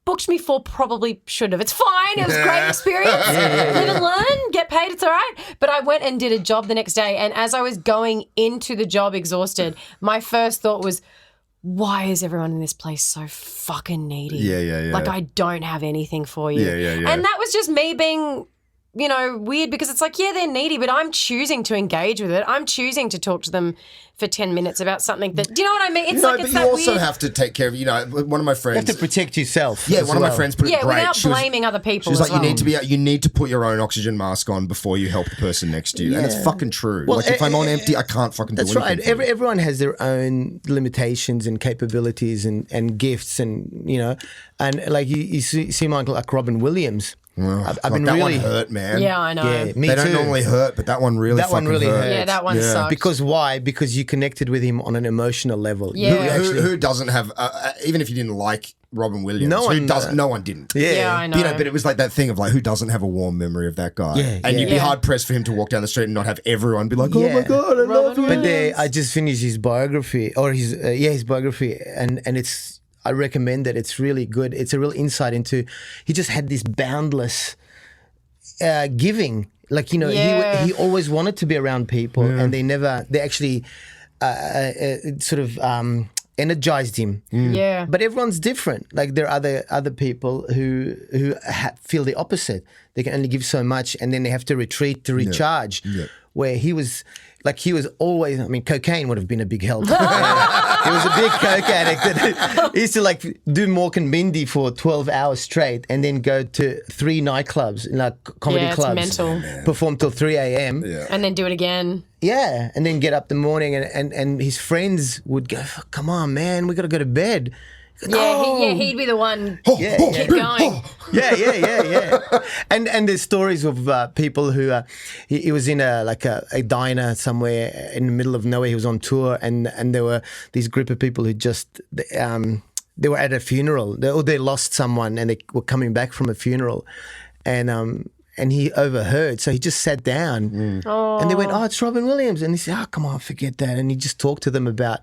booked me for, probably should have. It's fine. It was a great experience. Live and learn, get paid, it's all right. But I went and did a job the next day, and as I was going into the job exhausted, my first thought was, why is everyone in this place so fucking needy? Yeah. Like, I don't have anything for you. Yeah. And that was just me being, weird because it's like, they're needy, but I'm choosing to engage with it. I'm choosing to talk to them for 10 minutes about something that, do you know what I mean? It's but it's you that also weird... have to take care of, one of my You friends. have to protect yourself. Yeah, as one of my well. friends put it great. without She was- blaming other people She was as like, well. you need to put your own oxygen mask on before you help the person next to you. And it's Yeah. fucking true. Well, like if I'm on empty, I can't fucking do That's anything. right. for you. Everyone has their own limitations and capabilities and gifts, and and like you see Michael, like Robin Williams. I've Like, been that really one hurt, man. Yeah, I know. Yeah, me They too. don't normally hurt, but that one really That one fucking really hurt. hurt. Yeah, that one sucked. Because why? Because you connected with him on an emotional level. Yeah. You Who, actually- who doesn't have, even if you didn't like Robin Williams, No one, who doesn't? No one didn't. Yeah, I know. But it was like that thing of like, who doesn't have a warm memory of that guy? Yeah, and yeah. you'd be Yeah. hard pressed for him to walk down the street and not have everyone be like, oh Yeah. my God, I love you. But I just finished his biography, or his biography, and it's, I recommend it. It's really good. It's a real insight into, he just had this boundless giving. Like, Yeah. he always wanted to be around people, and they actually sort of energized him. Yeah. But everyone's different. Like there are other people who feel the opposite. they can only give so much, and then they have to retreat to recharge. Where he was always, I mean, cocaine would have been a big help. He was a big coke addict. He used to like do Mork and Mindy for 12 hours straight and then go to 3 nightclubs, like comedy clubs. It's mental. Perform till 3 a.m. And then do it again. Yeah, and then get up the morning and his friends would go, come on, man, we got to go to bed. He'd be the one. Keep going. Yeah. And there's stories of people who he was in a diner somewhere in the middle of nowhere. He was on tour, and there were this group of people who just they were at a funeral. They lost someone, and they were coming back from a funeral, and he overheard, so he just sat down, and they went, "Oh, it's Robin Williams," and he said, "Oh, come on, forget that," and he just talked to them about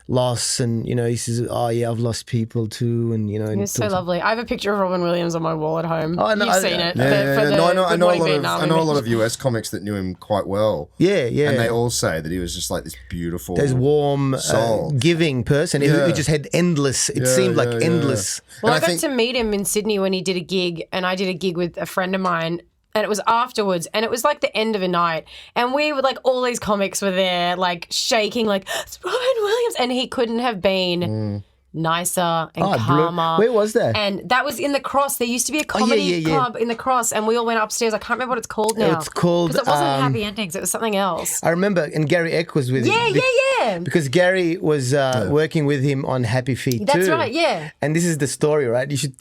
loss, and he says, "Oh yeah, I've lost people too," and It's so lovely. I have a picture of Robin Williams on my wall at home. Oh, no, you've seen it. I know a lot of US comics that knew him quite well. Yeah. And they all say that he was just like this beautiful, this warm, soul, giving person who just had endless. It seemed like endless. Well, I got to meet him in Sydney when he did a gig, and I did a gig with a friend of mine. And it was afterwards, and it was like the end of a night. And we were like, all these comics were there, like shaking, like, it's Robin Williams. And he couldn't have been nicer and calmer. Where was that? And that was in the Cross. There used to be a comedy club in the Cross, and we all went upstairs. I can't remember what it's called now. It's called... Because it wasn't Happy Endings. It was something else. I remember, and Gary Eck was with him. Yeah. Because Gary was working with him on Happy Feet too. That's right, yeah. And this is the story, right? You should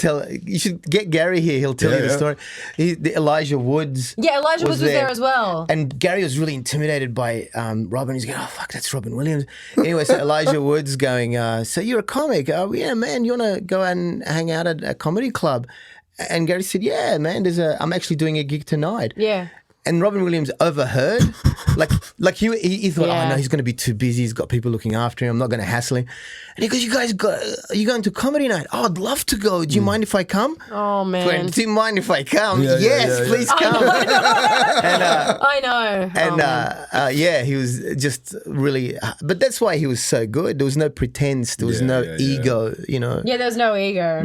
get Gary here. He'll tell you the story. Elijah Woods. Yeah, Elijah Woods was there as well. And Gary was really intimidated by Robin. He's going, oh, fuck, that's Robin Williams. Anyway, so Elijah Woods going, so you're a comic. Yeah, man, you want to go and hang out at a comedy club? And Gary said, yeah, man, I'm actually doing a gig tonight. Yeah. And Robin Williams overheard, like he thought, oh no, he's going to be too busy. He's got people looking after him. I'm not going to hassle him. And he goes, are you going to comedy night? Oh, I'd love to go. Do you mind if I come? Oh man, do you mind if I come? Yes, please come. I know. And he was just really. But that's why he was so good. There was no pretense. There was no ego. Yeah, there was no ego.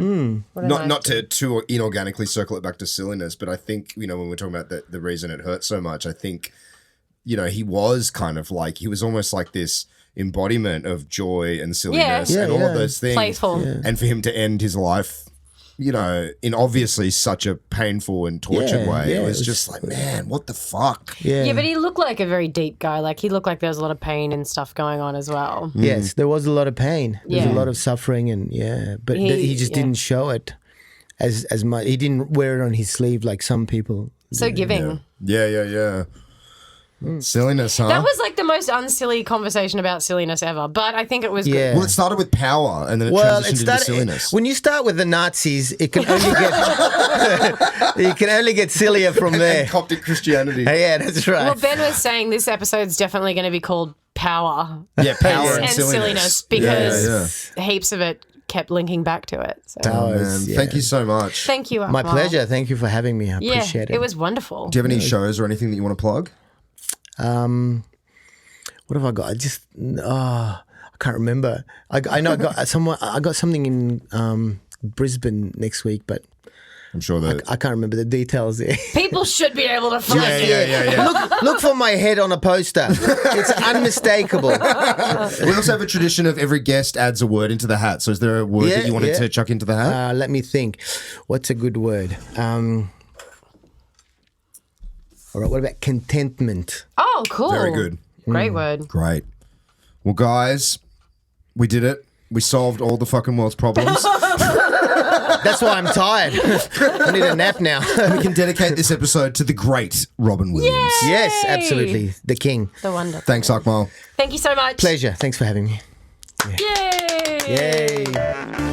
Not to too inorganically circle it back to silliness, but I think when we're talking about the reason it hurt so much, I think he was kind of like, he was almost like this embodiment of joy and silliness and all of those things. Playful. Yeah. And for him to end his life, in obviously such a painful and tortured way, it was just like, man, what the fuck? Yeah, but he looked like a very deep guy. Like, he looked like there was a lot of pain and stuff going on as well. Yes, there was a lot of pain. There was a lot of suffering, and but he just didn't show it as much. He didn't wear it on his sleeve like some people. So giving. Yeah. Silliness, huh? That was like the most unsilly conversation about silliness ever, but I think it was good. Well, it started with power and then it transitioned into silliness. When you start with the Nazis, it can only get you can only get sillier from there. And Coptic Christianity. Yeah, that's right. Well, Ben was saying this episode's definitely going to be called Power. Yeah, Power and silliness because heaps of it kept linking back to it. So. Oh, man. Thank you so much. Thank you, Akmal. My pleasure. Thank you for having me. I appreciate it. It was wonderful. Do you have any shows or anything that you want to plug? What have I got? I can't remember. I know I got something in Brisbane next week, but I'm sure that I can't remember the details there. People should be able to find it. Yeah. Look for my head on a poster. It's unmistakable. We also have a tradition of every guest adds a word into the hat. So is there a word that you wanted to chuck into the hat? Let me think. What's a good word? All right, what about contentment? Oh, cool. Very good. Great word. Great. Well, guys, we did it. We solved all the fucking world's problems. That's why I'm tired. I need a nap now. We can dedicate this episode to the great Robin Williams. Yay! Yes, absolutely. The king. The wonder. Thanks, Akmal. Thank you so much. Pleasure. Thanks for having me. Yay! Yay.